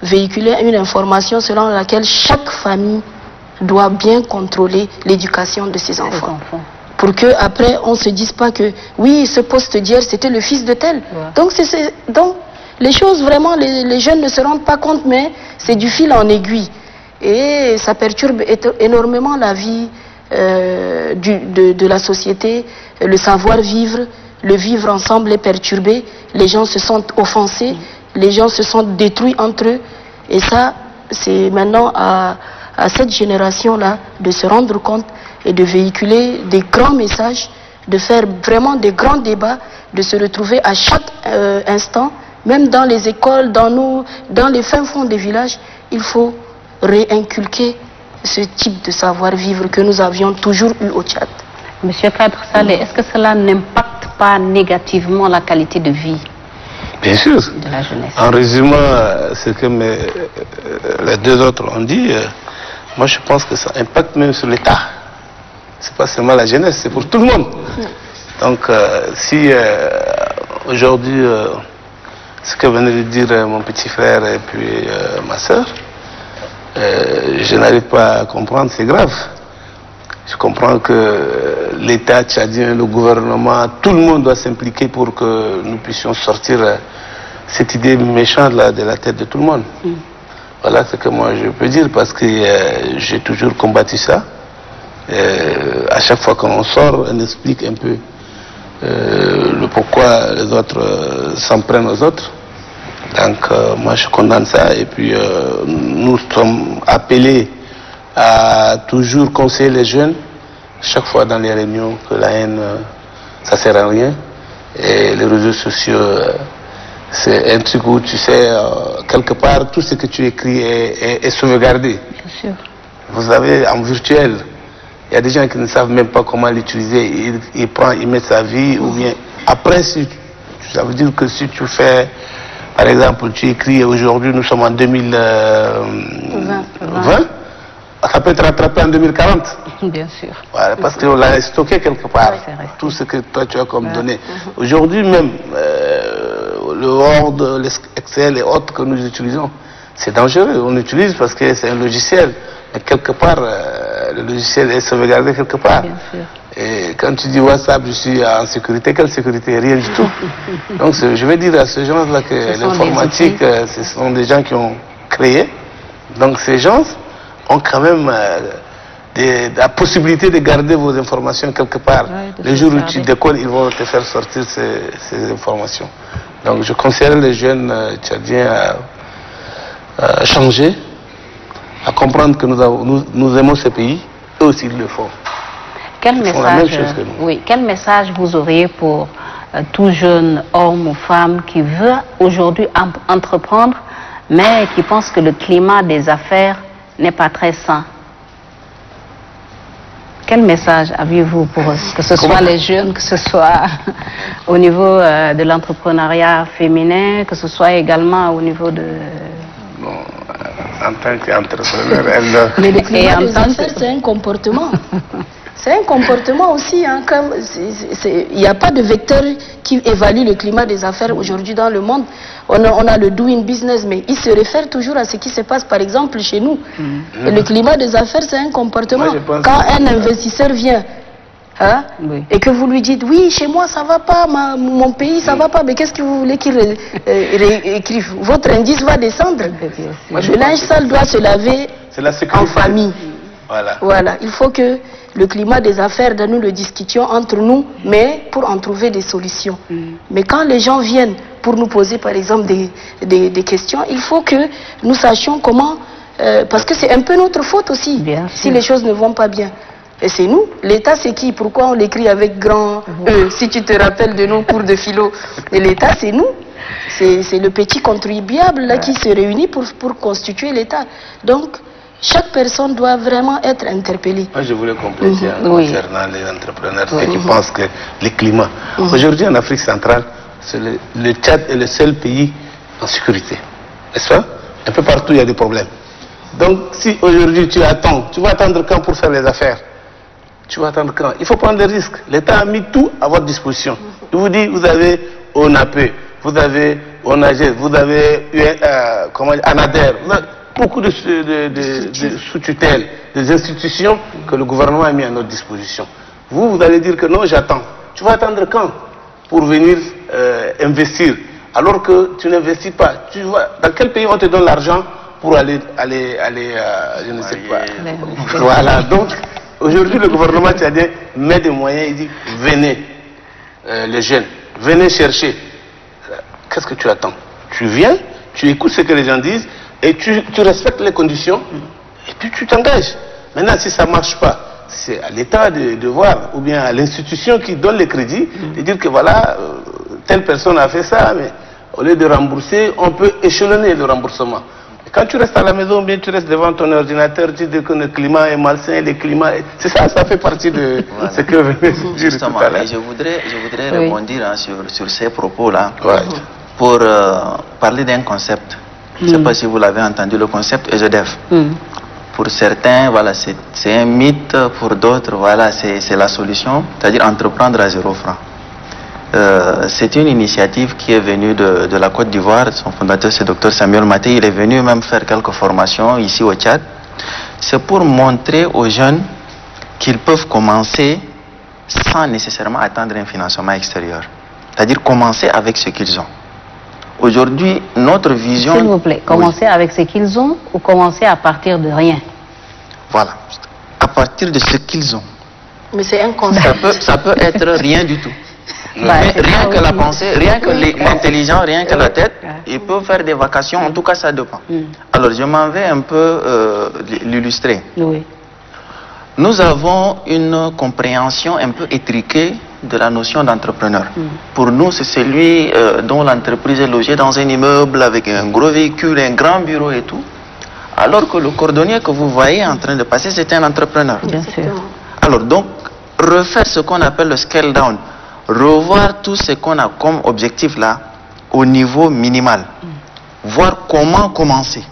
véhiculer une information selon laquelle chaque famille doit bien contrôler l'éducation de ses enfants. Pour que après on se dise pas que oui, ce poste d'hier c'était le fils de tel. Donc donc les choses vraiment, les jeunes ne se rendent pas compte, mais c'est du fil en aiguille et ça perturbe énormément la vie de la société. Le savoir-vivre, le vivre ensemble est perturbé, les gens se sentent offensés, les gens se sentent détruits entre eux, et ça c'est maintenant à cette génération-là de se rendre compte et de véhiculer des grands messages, de faire vraiment des grands débats, de se retrouver à chaque instant, même dans les écoles, dans les fins fonds des villages. Il faut réinculquer ce type de savoir-vivre que nous avions toujours eu au Tchad. Monsieur Kadr Saleh, est-ce que cela n'impacte pas négativement la qualité de vie? Bien sûr. De la jeunesse. En résumant ce que les deux autres ont dit, moi je pense que ça impacte même sur l'État. C'est pas seulement la jeunesse, c'est pour tout le monde. Donc si aujourd'hui, ce que venait de dire mon petit frère et puis ma soeur, je n'arrive pas à comprendre, c'est grave. Je comprends que l'État tchadien, le gouvernement, tout le monde doit s'impliquer pour que nous puissions sortir cette idée méchante là de la tête de tout le monde. Voilà ce que moi je peux dire, parce que j'ai toujours combattu ça. À chaque fois qu'on sort, on explique un peu le pourquoi les autres s'en prennent aux autres. Donc moi je condamne ça, et puis nous sommes appelés à toujours conseiller les jeunes, chaque fois dans les réunions, que la haine, ça sert à rien. Et les réseaux sociaux, c'est un truc où tu sais, quelque part, tout ce que tu écris est sauvegardé. Bien sûr. Vous avez en virtuel, il y a des gens qui ne savent même pas comment l'utiliser. Ils mettent sa vie, ou bien après, ça veut dire que si tu fais, par exemple, tu écris aujourd'hui, nous sommes en 2020, ça peut être rattrapé en 2040. Bien sûr. Voilà, parce qu'on l'a stocké quelque part, tout ce que toi tu as comme données. Aujourd'hui même, le Word, l'Excel et autres que nous utilisons, c'est dangereux. On utilise parce que c'est un logiciel. Mais quelque part, le logiciel est sauvegardé quelque part. Bien sûr. Et quand tu dis WhatsApp, je suis en sécurité, quelle sécurité? Rien du tout. Donc je vais dire à ces gens-là que l'informatique, ce sont des gens qui ont créé. Donc ces gens ont quand même la possibilité de garder vos informations quelque part. Le jour où tu décolles, ils vont te faire sortir ces informations. Donc je conseille les jeunes tchadiens à changer, à comprendre que nous aimons ce pays, eux aussi ils le font. Quel message vous auriez pour tout jeune homme ou femme qui veut aujourd'hui entreprendre, mais qui pense que le climat des affaires n'est pas très sain? Quel message aviez-vous pour eux? Que ce soit les jeunes, que ce soit au niveau de l'entrepreneuriat féminin, que ce soit également au niveau de... Bon, en tant qu'entrepreneur, mais le climat des affaires, c'est un comportement. C'est un comportement aussi. Hein, il n'y a pas de vecteur qui évalue le climat des affaires aujourd'hui dans le monde. On a le doing business, mais il se réfère toujours à ce qui se passe, par exemple, chez nous. Et le climat des affaires, c'est un comportement. Quand un investisseur vient, hein, et que vous lui dites, oui, chez moi, ça va pas, mon pays, ça va pas, mais qu'est-ce que vous voulez qu'il écrive? Votre indice va descendre. Le linge sale doit se laver en famille. Voilà, il faut que le climat des affaires, nous le discutions entre nous, mais pour en trouver des solutions. Mais quand les gens viennent pour nous poser, par exemple, des questions, il faut que nous sachions comment... parce que c'est un peu notre faute aussi, si les choses ne vont pas bien. Et c'est nous. L'État, c'est qui? Pourquoi on l'écrit avec grand E? Si tu te rappelles de nos cours de philo. Et l'État, c'est nous. C'est le petit contribuable là, qui se réunit pour constituer l'État. Donc, chaque personne doit vraiment être interpellée. Moi, je voulais compléter concernant les entrepreneurs, ceux qui pensent que le climat. Aujourd'hui, en Afrique centrale, le Tchad est le seul pays en sécurité. N'est-ce pas? Un peu partout, il y a des problèmes. Donc, si aujourd'hui tu attends, tu vas attendre quand pour faire les affaires? Tu vas attendre quand? Il faut prendre des risques. L'État a mis tout à votre disposition. Il vous dit, vous avez ONAPE, vous avez ONAGES, vous avez ANADER, vous avez beaucoup de sous-tutelles, des institutions que le gouvernement a mis à notre disposition. Vous allez dire que non, j'attends. Tu vas attendre quand pour venir investir? Alors que tu n'investis pas. Tu vois, dans quel pays on te donne l'argent pour aller je ne sais pas. Voilà, donc aujourd'hui le gouvernement tchadien met des moyens, il dit venez les jeunes, venez chercher. Qu'est-ce que tu attends? Tu viens, tu écoutes ce que les gens disent et tu respectes les conditions et puis tu t'engages. Maintenant si ça ne marche pas, c'est à l'État de voir, ou bien à l'institution qui donne les crédits, de dire que voilà, telle personne a fait ça, mais au lieu de rembourser, on peut échelonner le remboursement. Quand tu restes à la maison, bien tu restes devant ton ordinateur, tu dis que le climat est malsain, le climat est... C'est ça, ça fait partie de ce que vous venez de dire tout à l'heure. Je voudrais rebondir sur ces propos-là, Ouais. pour parler d'un concept. Je ne sais pas si vous l'avez entendu, le concept EZF. Pour certains, voilà, c'est un mythe, pour d'autres, voilà, c'est la solution, c'est-à-dire entreprendre à 0 franc. C'est une initiative qui est venue de la Côte d'Ivoire. Son fondateur, c'est Dr Samuel Maté. Il est venu même faire quelques formations ici au Tchad. C'est pour montrer aux jeunes qu'ils peuvent commencer sans nécessairement attendre un financement extérieur. C'est-à-dire commencer avec ce qu'ils ont. Aujourd'hui, notre vision... S'il vous plaît, commencer avec ce qu'ils ont ou commencer à partir de rien? Voilà, à partir de ce qu'ils ont. Mais c'est un concept. Ça peut être rien du tout. Bah, Rien que la pensée, rien que l'intelligence, rien que la tête, ils peuvent faire des vacations, en tout cas ça dépend. Alors je m'en vais un peu l'illustrer. Oui. Nous avons une compréhension un peu étriquée de la notion d'entrepreneur. Pour nous, c'est celui dont l'entreprise est logée dans un immeuble avec un gros véhicule, un grand bureau et tout. Alors que le cordonnier que vous voyez en train de passer, c'est un entrepreneur. Bien sûr. Alors donc, refaire ce qu'on appelle le scale down, revoir tout ce qu'on a comme objectif là au niveau minimal, voir comment commencer.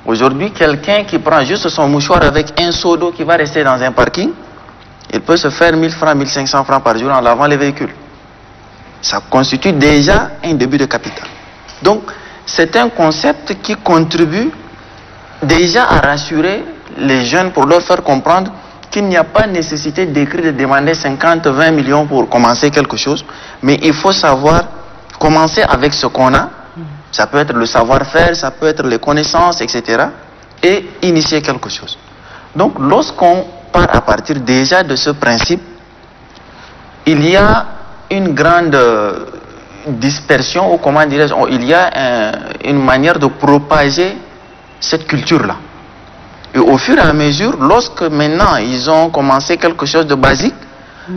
Aujourd'hui, quelqu'un qui prend juste son mouchoir avec un seau d'eau qui va rester dans un parking, il peut se faire 1000 francs, 1500 francs par jour en lavant les véhicules. Ça constitue déjà un début de capital. Donc, c'est un concept qui contribue déjà à rassurer les jeunes pour leur faire comprendre qu'il n'y a pas nécessité d'écrire, de demander 50, 20 millions pour commencer quelque chose, mais il faut savoir commencer avec ce qu'on a. Ça peut être le savoir-faire, ça peut être les connaissances, etc. et initier quelque chose. Donc, lorsqu'on part à partir déjà de ce principe, il y a une grande dispersion, ou comment dirais-je, il y a une manière de propager cette culture-là. Et au fur et à mesure, lorsque maintenant ils ont commencé quelque chose de basique,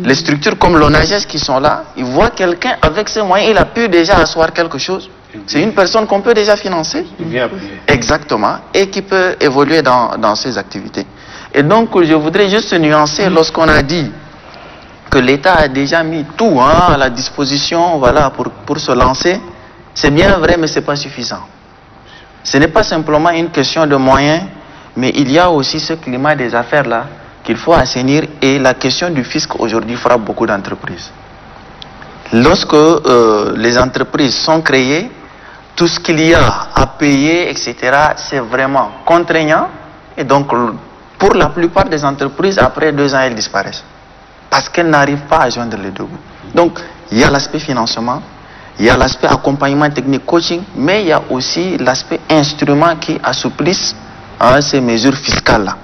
les structures comme l'ONAGES qui sont là, ils voient quelqu'un avec ses moyens, il a pu déjà asseoir quelque chose. C'est une personne qu'on peut déjà financer. Il vient appuyer. Exactement, et qui peut évoluer dans ses activités. Et donc, je voudrais juste nuancer lorsqu'on a dit que l'État a déjà mis tout à la disposition, voilà, pour se lancer. C'est bien vrai, mais ce n'est pas suffisant. Ce n'est pas simplement une question de moyens, mais il y a aussi ce climat des affaires là qu'il faut assainir, et la question du fisc aujourd'hui frappe beaucoup d'entreprises. Lorsque les entreprises sont créées, tout ce qu'il y a à payer, etc., c'est vraiment contraignant, et donc pour la plupart des entreprises, après 2 ans, elles disparaissent parce qu'elles n'arrivent pas à joindre les deux bouts. Donc il y a l'aspect financement, il y a l'aspect accompagnement technique, coaching, mais il y a aussi l'aspect instrument qui assouplissent ces mesures fiscales-là.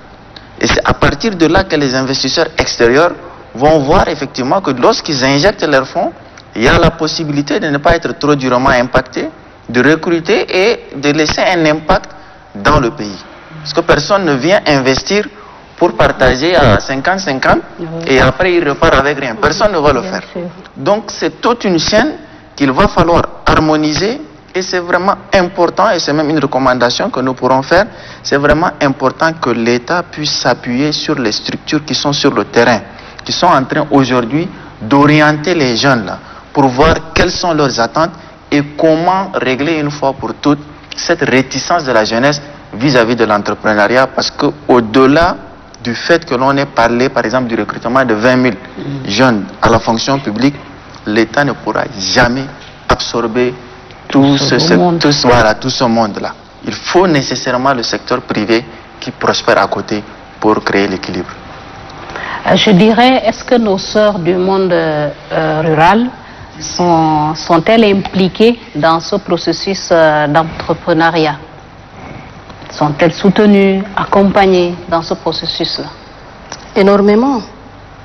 Et c'est à partir de là que les investisseurs extérieurs vont voir effectivement que lorsqu'ils injectent leurs fonds, il y a la possibilité de ne pas être trop durement impacté, de recruter et de laisser un impact dans le pays. Parce que personne ne vient investir pour partager à 50-50 et après il repart avec rien. Personne ne va le faire. Donc c'est toute une chaîne qu'il va falloir harmoniser, et c'est vraiment important, et c'est même une recommandation que nous pourrons faire, c'est vraiment important que l'État puisse s'appuyer sur les structures qui sont sur le terrain, qui sont en train aujourd'hui d'orienter les jeunes là, pour voir quelles sont leurs attentes et comment régler une fois pour toutes cette réticence de la jeunesse vis-à-vis de l'entrepreneuriat, parce qu'au-delà du fait que l'on ait parlé, par exemple, du recrutement de 20 000 jeunes à la fonction publique, l'État ne pourra jamais absorber tout ce monde-là. Il faut nécessairement le secteur privé qui prospère à côté pour créer l'équilibre. Je dirais, est-ce que nos sœurs du monde rural sont-elles impliquées dans ce processus d'entrepreneuriat? Sont-elles soutenues, accompagnées dans ce processus-là? Énormément.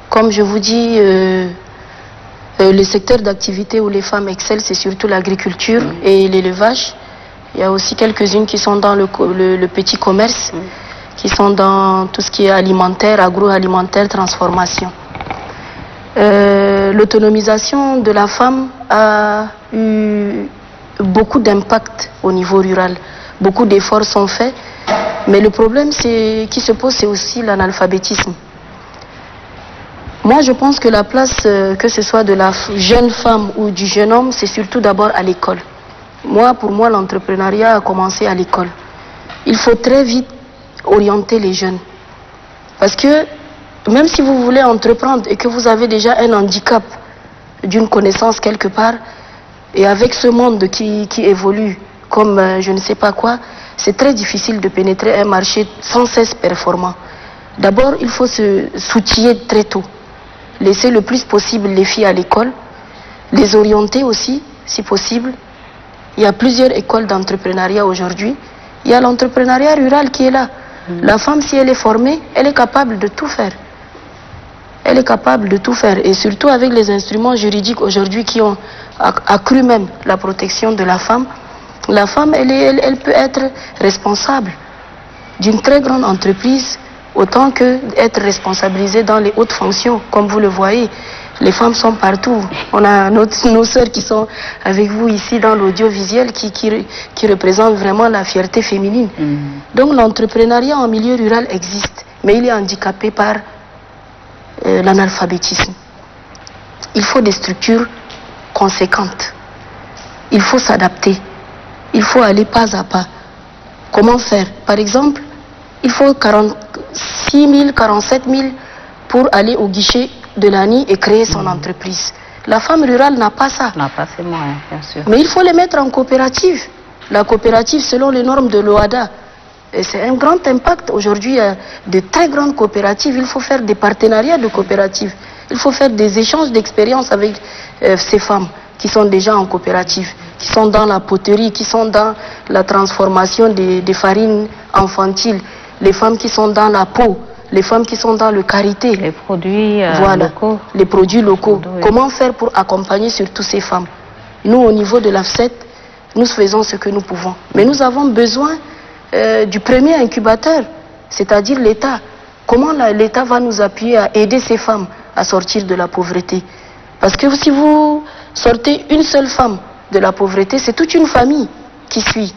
Comme je vous dis, le secteur d'activité où les femmes excellent, c'est surtout l'agriculture et l'élevage. Il y a aussi quelques-unes qui sont dans le petit commerce, qui sont dans tout ce qui est alimentaire, agroalimentaire, transformation. L'autonomisation de la femme a eu beaucoup d'impact au niveau rural. Beaucoup d'efforts sont faits, mais le problème qui se pose, c'est aussi l'analphabétisme. Moi, je pense que la place, que ce soit de la jeune femme ou du jeune homme, c'est surtout d'abord à l'école. Pour moi, l'entrepreneuriat a commencé à l'école. Il faut très vite orienter les jeunes. Parce que même si vous voulez entreprendre et que vous avez déjà un handicap d'une connaissance quelque part, et avec ce monde qui évolue comme je ne sais pas quoi, c'est très difficile de pénétrer un marché sans cesse performant. D'abord, il faut se s'outiller très tôt. Laisser le plus possible les filles à l'école, les orienter aussi, si possible. Il y a plusieurs écoles d'entrepreneuriat aujourd'hui. Il y a l'entrepreneuriat rural qui est là. La femme, si elle est formée, elle est capable de tout faire. Elle est capable de tout faire. Et surtout avec les instruments juridiques aujourd'hui qui ont accru même la protection de la femme, elle peut être responsable d'une très grande entreprise autant qu'être responsabilisée dans les hautes fonctions. Comme vous le voyez, les femmes sont partout. On a nos sœurs qui sont avec vous ici dans l'audiovisuel qui représentent vraiment la fierté féminine. Donc l'entrepreneuriat en milieu rural existe, mais il est handicapé par l'analphabétisme. Il faut des structures conséquentes. Il faut s'adapter. Il faut aller pas à pas. Comment faire? Par exemple, il faut 46 000, 47 000 pour aller au guichet de l'ANI et créer son entreprise. La femme rurale n'a pas ça. N'a pas ces moyens, bien sûr. Mais il faut les mettre en coopérative. La coopérative, selon les normes de l'OHADA, c'est un grand impact. Aujourd'hui, il y a de très grandes coopératives. Il faut faire des partenariats de coopératives. Il faut faire des échanges d'expériences avec ces femmes qui sont déjà en coopérative, qui sont dans la poterie, qui sont dans la transformation des farines infantiles, les femmes qui sont dans la peau, les femmes qui sont dans le karité. Les produits locaux. Les produits locaux. Comment faire pour accompagner surtout ces femmes? Nous, au niveau de l'AFSET, nous faisons ce que nous pouvons. Mais nous avons besoin du premier incubateur, c'est-à-dire l'État. Comment l'État va nous appuyer à aider ces femmes à sortir de la pauvreté? Parce que si vous sortez une seule femme de la pauvreté, c'est toute une famille qui suit.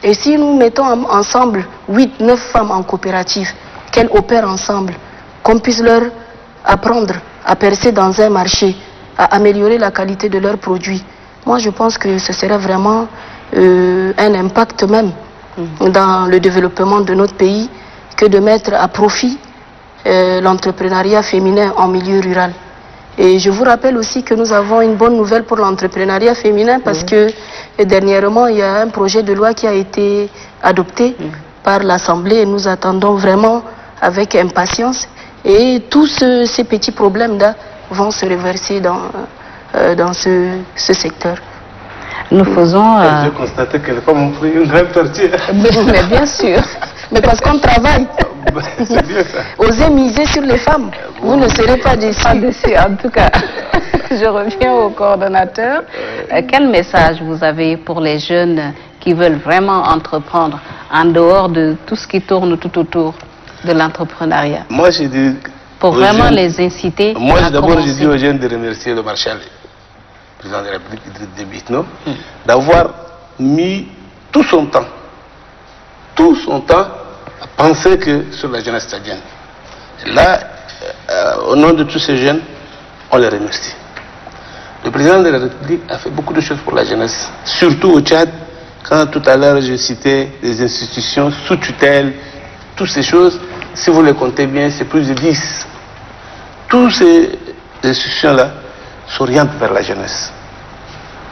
Et si nous mettons ensemble 8, 9 femmes en coopérative, qu'elles opèrent ensemble, qu'on puisse leur apprendre à percer dans un marché, à améliorer la qualité de leurs produits, moi je pense que ce serait vraiment un impact même dans le développement de notre pays que de mettre à profit l'entrepreneuriat féminin en milieu rural. Et je vous rappelle aussi que nous avons une bonne nouvelle pour l'entrepreneuriat féminin parce que dernièrement, il y a un projet de loi qui a été adopté par l'Assemblée et nous attendons vraiment avec impatience. Et tous ces petits problèmes-là vont se reverser dans ce secteur. Nous faisons... J'ai constaté que les femmes ont pris une grande partie. Mais bien sûr. Mais parce qu'on travaille. C'est bien ça. Osez miser sur les femmes. Vous ne serez pas déçus. En tout cas, je reviens au coordonnateur. Quel message vous avez pour les jeunes qui veulent vraiment entreprendre en dehors de tout ce qui tourne tout autour de l'entrepreneuriat? Moi, je dis... Pour vraiment les inciter à d'abord, je dis aux jeunes de remercier le maréchal, le président de la République, Idriss Déby Itno, d'avoir mis tout son temps à penser que sur la jeunesse tchadienne. Là, au nom de tous ces jeunes, on les remercie. Le président de la République a fait beaucoup de choses pour la jeunesse, surtout au Tchad. Quand tout à l'heure je citais les institutions sous tutelle, toutes ces choses, si vous les comptez bien, c'est plus de 10. Toutes ces institutions-là s'orientent vers la jeunesse.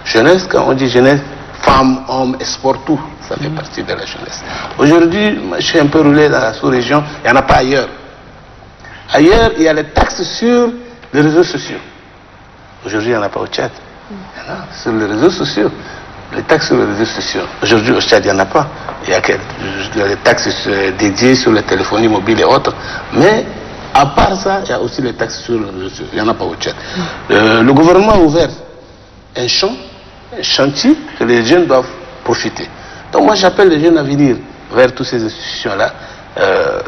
Jeunesse, quand on dit jeunesse, femmes, hommes, sport, tout, ça fait partie de la jeunesse. Aujourd'hui, je suis un peu roulé dans la sous-région, il n'y en a pas ailleurs. Ailleurs, il y a les taxes sur les réseaux sociaux. Aujourd'hui, il n'y en a pas au Tchad. Il y en a sur les réseaux sociaux. Les taxes sur les réseaux sociaux. Aujourd'hui, au Tchad, il n'y en a pas. Il y a les taxes dédiées sur la téléphonie mobile et autres. Mais, à part ça, il y a aussi les taxes sur les réseaux sociaux. Il n'y en a pas au Tchad. Le gouvernement a ouvert un chantier que les jeunes doivent profiter. Donc moi j'appelle les jeunes à venir vers toutes ces institutions-là,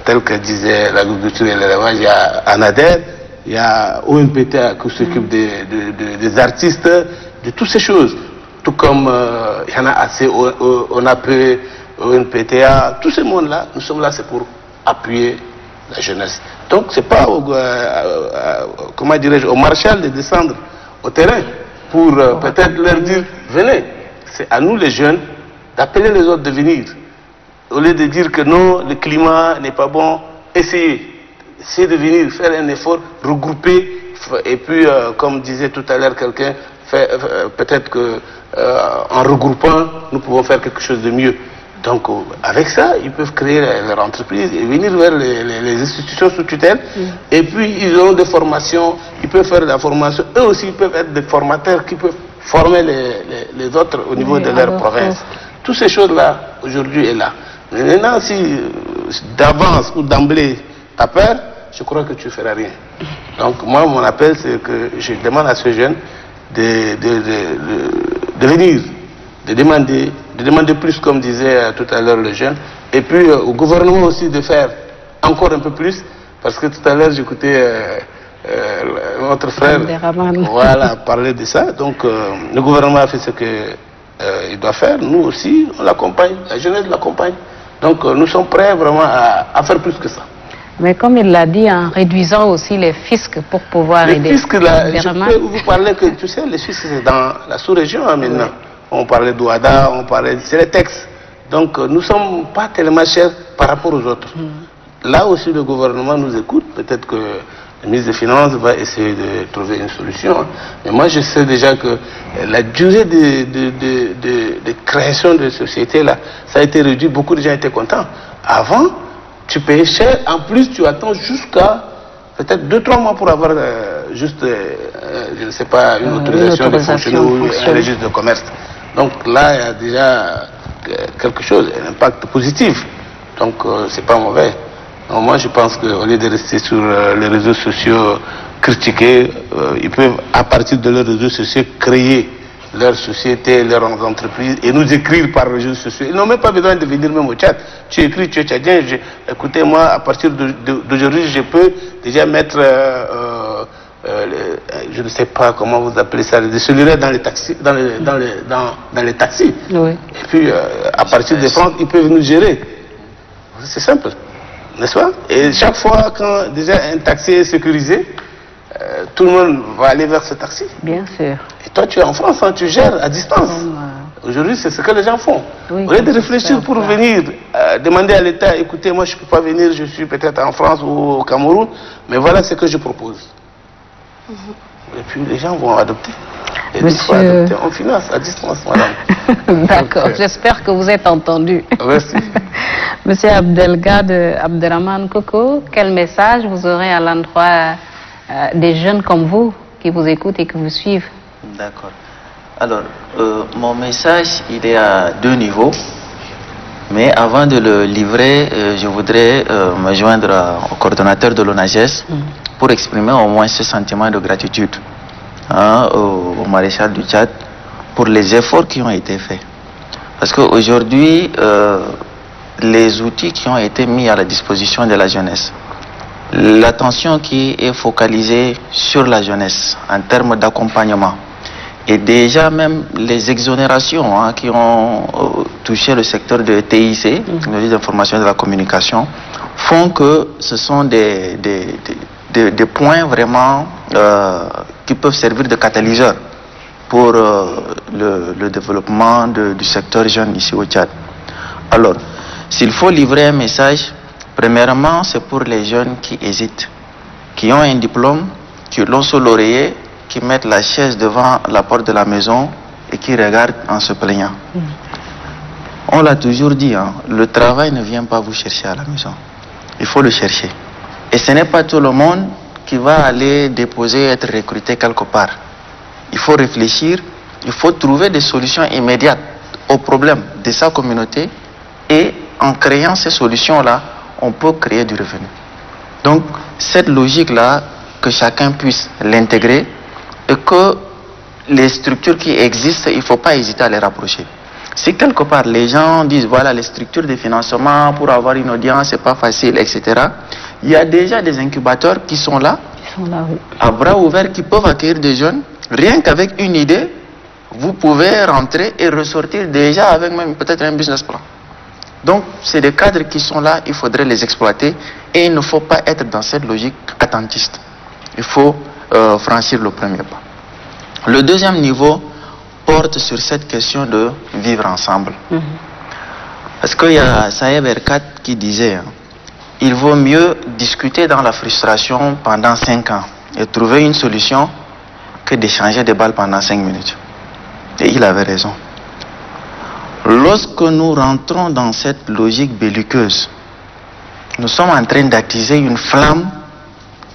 telles que disait l'agriculture et l'élevage. Il y a ANADER, il y a ONPTA qui s'occupe des artistes, de toutes ces choses. Tout comme il y en a assez, ONAP, ONPTA, tous ces mondes-là, nous sommes là, c'est pour appuyer la jeunesse. Donc c'est pas comment dirais-je, au marshal de descendre au terrain pour peut-être leur dire venez. C'est à nous les jeunes d'appeler les autres de venir. Au lieu de dire que non, le climat n'est pas bon, essayez de venir, faire un effort, regrouper, et puis comme disait tout à l'heure quelqu'un, peut-être que en regroupant, nous pouvons faire quelque chose de mieux. Donc avec ça, ils peuvent créer leur entreprise et venir vers les institutions sous tutelle. Et puis ils ont des formations, ils peuvent faire de la formation. Eux aussi, ils peuvent être des formateurs qui peuvent former les autres au niveau de leur province. Toutes ces choses-là, aujourd'hui, est là. Maintenant, si d'avance ou d'emblée, tu as peur, je crois que tu ne feras rien. Donc moi, mon appel, c'est que je demande à ces jeunes de venir, de demander plus, comme disait tout à l'heure le jeune, et puis au gouvernement aussi de faire encore un peu plus, parce que tout à l'heure j'écoutais notre frère parler de ça. Donc le gouvernement a fait ce qu'il doit faire, nous aussi on l'accompagne, la jeunesse l'accompagne. Donc nous sommes prêts vraiment à faire plus que ça. Mais comme il l'a dit, en réduisant aussi les fiscs pour pouvoir aider. Les fiscs, là, je peux vous parler que, tu sais, les fiscs c'est dans la sous-région maintenant. On parlait d'Ouada, c'est les textes. Donc nous ne sommes pas tellement chers par rapport aux autres. Là aussi le gouvernement nous écoute, peut-être que le ministre des Finances va essayer de trouver une solution. Mais moi je sais déjà que la durée de création de sociétés là, ça a été réduit, beaucoup de gens étaient contents. Avant, tu payais cher, en plus tu attends jusqu'à peut-être 2-3 mois pour avoir juste, je ne sais pas, une autorisation de fonctionner ou un registre de commerce. Donc là, il y a déjà quelque chose, un impact positif. Donc c'est pas mauvais. Donc, moi je pense qu'au lieu de rester sur les réseaux sociaux critiquer, ils peuvent à partir de leurs réseaux sociaux créer leur société, leurs entreprises et nous écrire par les réseaux sociaux. Ils n'ont même pas besoin de venir même au chat. Tu écris, tu es tchadien, écoutez moi, à partir d'aujourd'hui je peux déjà mettre je ne sais pas comment vous appelez ça, des cellulaires dans les taxis, dans les taxis. Oui. Et puis à partir de France, ils peuvent nous gérer. C'est simple, n'est-ce pas? Et chaque fois quand déjà un taxi est sécurisé, tout le monde va aller vers ce taxi. Bien sûr. Et toi tu es en France, hein, tu gères à distance. Aujourd'hui c'est ce que les gens font. Oui, au lieu de réfléchir pour venir demander à l'État, écoutez moi je ne peux pas venir, je suis peut-être en France ou au Cameroun, mais voilà ce que je propose. Et puis les gens vont adopter. Et Monsieur... adopter, on finance à distance, madame. D'accord, j'espère que vous êtes entendu. Merci. Monsieur Abdelgad Abderrahmane Koko, quel message vous aurez à l'endroit des jeunes comme vous qui vous écoutent et qui vous suivent? D'accord. Alors, mon message, il est à 2 niveaux. Mais avant de le livrer, je voudrais me joindre au coordonnateur de l'ONAGES pour exprimer au moins ce sentiment de gratitude au maréchal du Tchad pour les efforts qui ont été faits. Parce qu'aujourd'hui, les outils qui ont été mis à la disposition de la jeunesse, l'attention qui est focalisée sur la jeunesse en termes d'accompagnement, et déjà même les exonérations qui ont touché le secteur de TIC, technologie d'information et de la communication, font que ce sont des points vraiment qui peuvent servir de catalyseur pour le développement du secteur jeune ici au Tchad. Alors, s'il faut livrer un message, premièrement, c'est pour les jeunes qui hésitent, qui ont un diplôme, qui l'ont sous l'oreiller, qui mettent la chaise devant la porte de la maison et qui regardent en se plaignant. On l'a toujours dit, hein, le travail ne vient pas vous chercher à la maison. Il faut le chercher. Et ce n'est pas tout le monde qui va aller déposer, être recruté quelque part. Il faut réfléchir, il faut trouver des solutions immédiates aux problèmes de sa communauté et en créant ces solutions-là, on peut créer du revenu. Donc, cette logique-là, que chacun puisse l'intégrer et que les structures qui existent, il ne faut pas hésiter à les rapprocher. Si quelque part les gens disent, voilà, les structures de financement pour avoir une audience, c'est pas facile, etc. Il y a déjà des incubateurs qui sont là, oui, à bras ouverts, qui peuvent accueillir des jeunes. Rien qu'avec une idée, vous pouvez rentrer et ressortir déjà avec même peut-être un business plan. Donc, c'est des cadres qui sont là, il faudrait les exploiter et il ne faut pas être dans cette logique attentiste. Il faut franchir le premier pas. Le deuxième niveau porte sur cette question de vivre ensemble. Parce qu'il y a Saïb Erkat qui disait, hein, il vaut mieux discuter dans la frustration pendant 5 ans et trouver une solution que d'échanger des balles pendant 5 minutes. Et il avait raison. Lorsque nous rentrons dans cette logique belliqueuse, nous sommes en train d'attiser une flamme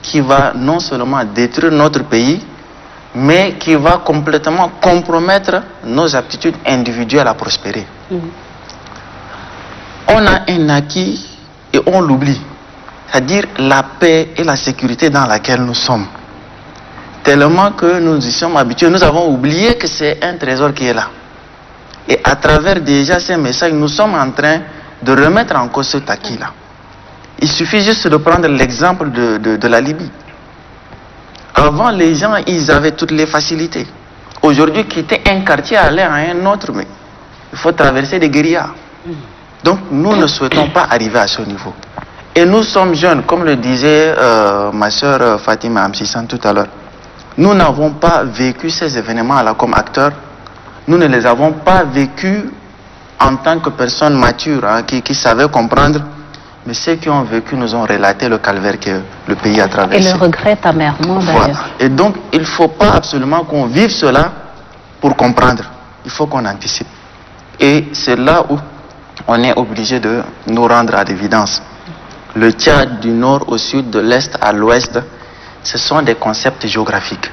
qui va non seulement détruire notre pays, mais qui va complètement compromettre nos aptitudes individuelles à prospérer. On a un acquis et on l'oublie, c'est-à-dire la paix et la sécurité dans laquelle nous sommes. Tellement que nous y sommes habitués, nous avons oublié que c'est un trésor qui est là. Et à travers déjà ces messages, nous sommes en train de remettre en cause cet acquis-là. Il suffit juste de prendre l'exemple de la Libye. Avant, les gens, ils avaient toutes les facilités. Aujourd'hui, quitter un quartier, aller à un autre, mais il faut traverser des guérillas. Donc, nous ne souhaitons pas arriver à ce niveau. Et nous sommes jeunes, comme le disait ma soeur Fatima Amsissan tout à l'heure. Nous n'avons pas vécu ces événements-là comme acteurs. Nous ne les avons pas vécus en tant que personnes matures, hein, qui savaient comprendre. Mais ceux qui ont vécu nous ont relaté le calvaire que le pays a traversé. Et le regrettent amèrement d'ailleurs. Voilà. Et donc, il ne faut pas absolument qu'on vive cela pour comprendre. Il faut qu'on anticipe. Et c'est là où on est obligé de nous rendre à l'évidence. Le Tchad du nord au sud, de l'est à l'ouest, ce sont des concepts géographiques.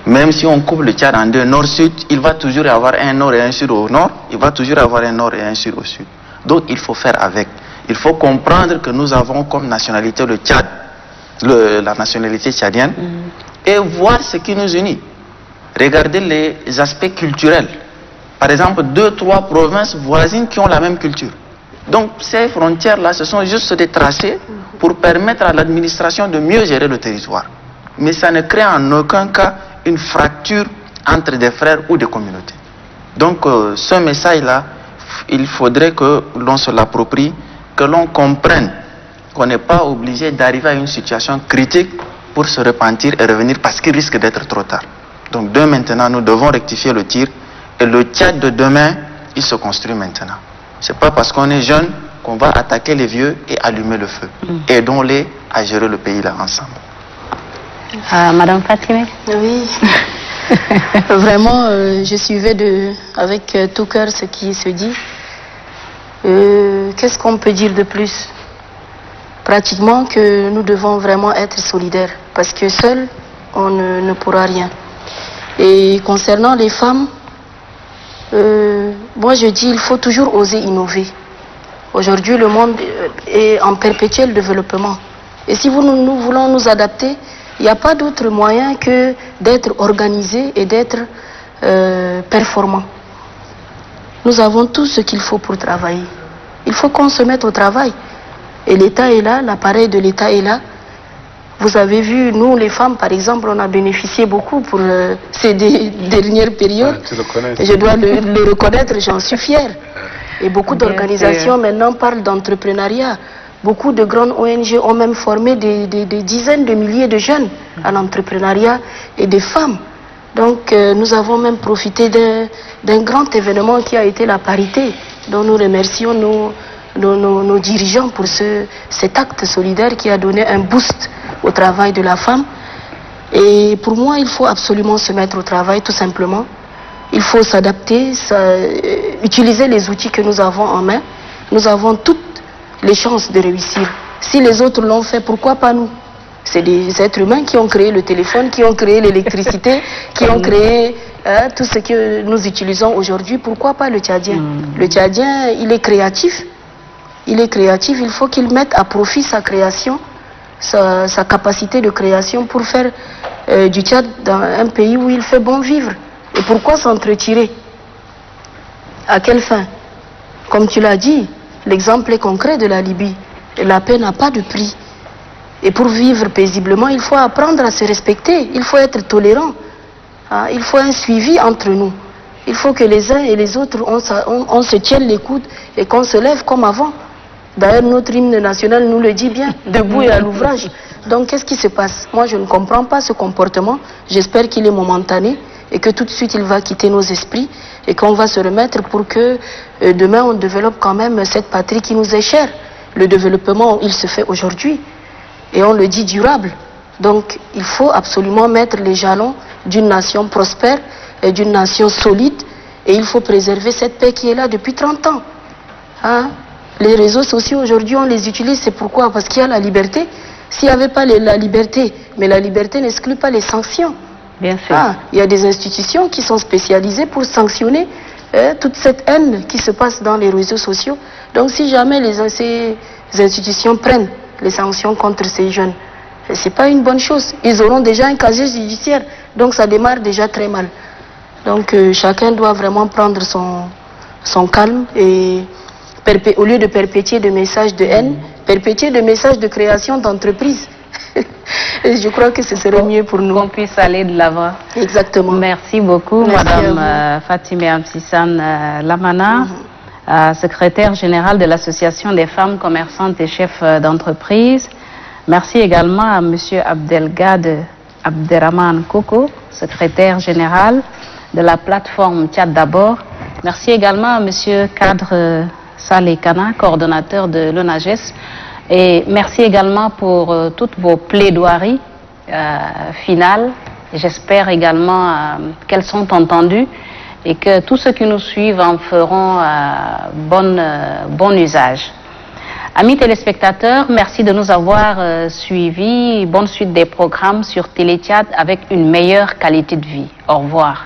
Même si on coupe le Tchad en deux, nord-sud, il va toujours y avoir un nord et un sud au nord. Il va toujours y avoir un nord et un sud au sud. Donc, il faut faire avec. Il faut comprendre que nous avons comme nationalité le Tchad, la nationalité tchadienne, et voir ce qui nous unit. Regardez les aspects culturels. Par exemple, 2-3 provinces voisines qui ont la même culture. Donc ces frontières-là, ce sont juste des tracés pour permettre à l'administration de mieux gérer le territoire. Mais ça ne crée en aucun cas une fracture entre des frères ou des communautés. Donc ce message-là, il faudrait que l'on se l'approprie, que l'on comprenne qu'on n'est pas obligé d'arriver à une situation critique pour se repentir et revenir parce qu'il risque d'être trop tard. Donc dès maintenant, nous devons rectifier le tir et le Tchad de demain, il se construit maintenant. C'est pas parce qu'on est jeune qu'on va attaquer les vieux et allumer le feu. Aidons-les à gérer le pays là ensemble. Madame Fatima. Oui. Vraiment, je suivais avec tout cœur ce qui se dit. Qu'est-ce qu'on peut dire de plus? Pratiquement que nous devons vraiment être solidaires parce que seul on ne pourra rien. Et concernant les femmes, moi je dis il faut toujours oser innover. Aujourd'hui le monde est en perpétuel développement. Et si nous voulons nous adapter, il n'y a pas d'autre moyen que d'être organisé et d'être performant. Nous avons tout ce qu'il faut pour travailler. Il faut qu'on se mette au travail. Et l'État est là, l'appareil de l'État est là. Vous avez vu, nous les femmes par exemple, on a bénéficié beaucoup pour ces dernières périodes. Ouais, tu le connais. Je dois le reconnaître, j'en suis fière. Et beaucoup d'organisations maintenant parlent d'entrepreneuriat. Beaucoup de grandes ONG ont même formé des dizaines de milliers de jeunes à l'entrepreneuriat et des femmes. Donc nous avons même profité d'un grand événement qui a été la parité, dont nous remercions nos dirigeants pour cet acte solidaire qui a donné un boost au travail de la femme. Et pour moi, il faut absolument se mettre au travail, tout simplement. Il faut s'adapter, utiliser les outils que nous avons en main. Nous avons toutes les chances de réussir. Si les autres l'ont fait, pourquoi pas nous? C'est des êtres humains qui ont créé le téléphone, qui ont créé l'électricité, qui ont créé tout ce que nous utilisons aujourd'hui. Pourquoi pas le Tchadien? Le Tchadien, il est créatif. Il est créatif, il faut qu'il mette à profit sa création, sa capacité de création pour faire du Tchad dans un pays où il fait bon vivre. Et pourquoi s'entretirer? À quelle fin? Comme tu l'as dit, l'exemple est concret de la Libye. La paix n'a pas de prix. Et pour vivre paisiblement, il faut apprendre à se respecter. Il faut être tolérant. Il faut un suivi entre nous. Il faut que les uns et les autres, on se tienne les coudes et qu'on se lève comme avant. D'ailleurs, notre hymne national nous le dit bien, debout et à l'ouvrage. Donc, qu'est-ce qui se passe? Moi, je ne comprends pas ce comportement. J'espère qu'il est momentané et que tout de suite, il va quitter nos esprits et qu'on va se remettre pour que demain, on développe quand même cette patrie qui nous est chère. Le développement, il se fait aujourd'hui et on le dit durable. Donc, il faut absolument mettre les jalons d'une nation prospère et d'une nation solide et il faut préserver cette paix qui est là depuis 30 ans. Les réseaux sociaux aujourd'hui, on les utilise, c'est pourquoi? Parce qu'il y a la liberté. S'il n'y avait pas la liberté, mais la liberté n'exclut pas les sanctions. Bien sûr. Il y a des institutions qui sont spécialisées pour sanctionner toute cette haine qui se passe dans les réseaux sociaux. Donc si jamais ces institutions prennent les sanctions contre ces jeunes, ce n'est pas une bonne chose. Ils auront déjà un casier judiciaire, donc ça démarre déjà très mal. Donc chacun doit vraiment prendre son calme et au lieu de perpétuer des messages de haine, perpétuer des messages de création d'entreprise. Je crois que ce serait mieux pour nous. Qu'on puisse aller de l'avant. Exactement. Merci beaucoup, Madame Fatimé Amsissane Lamana, secrétaire générale de l'Association des femmes commerçantes et chefs d'entreprise. Merci également à Monsieur Abdelgad Abderrahman Koko, secrétaire général de la plateforme Tchad d'abord. Merci également à Monsieur Kadre Saleh Kana, coordonnateur de l'ONAGES. Et merci également pour toutes vos plaidoiries finales. J'espère également qu'elles sont entendues et que tous ceux qui nous suivent en feront bon usage. Amis téléspectateurs, merci de nous avoir suivis. Bonne suite des programmes sur Télé Tchad avec une meilleure qualité de vie. Au revoir.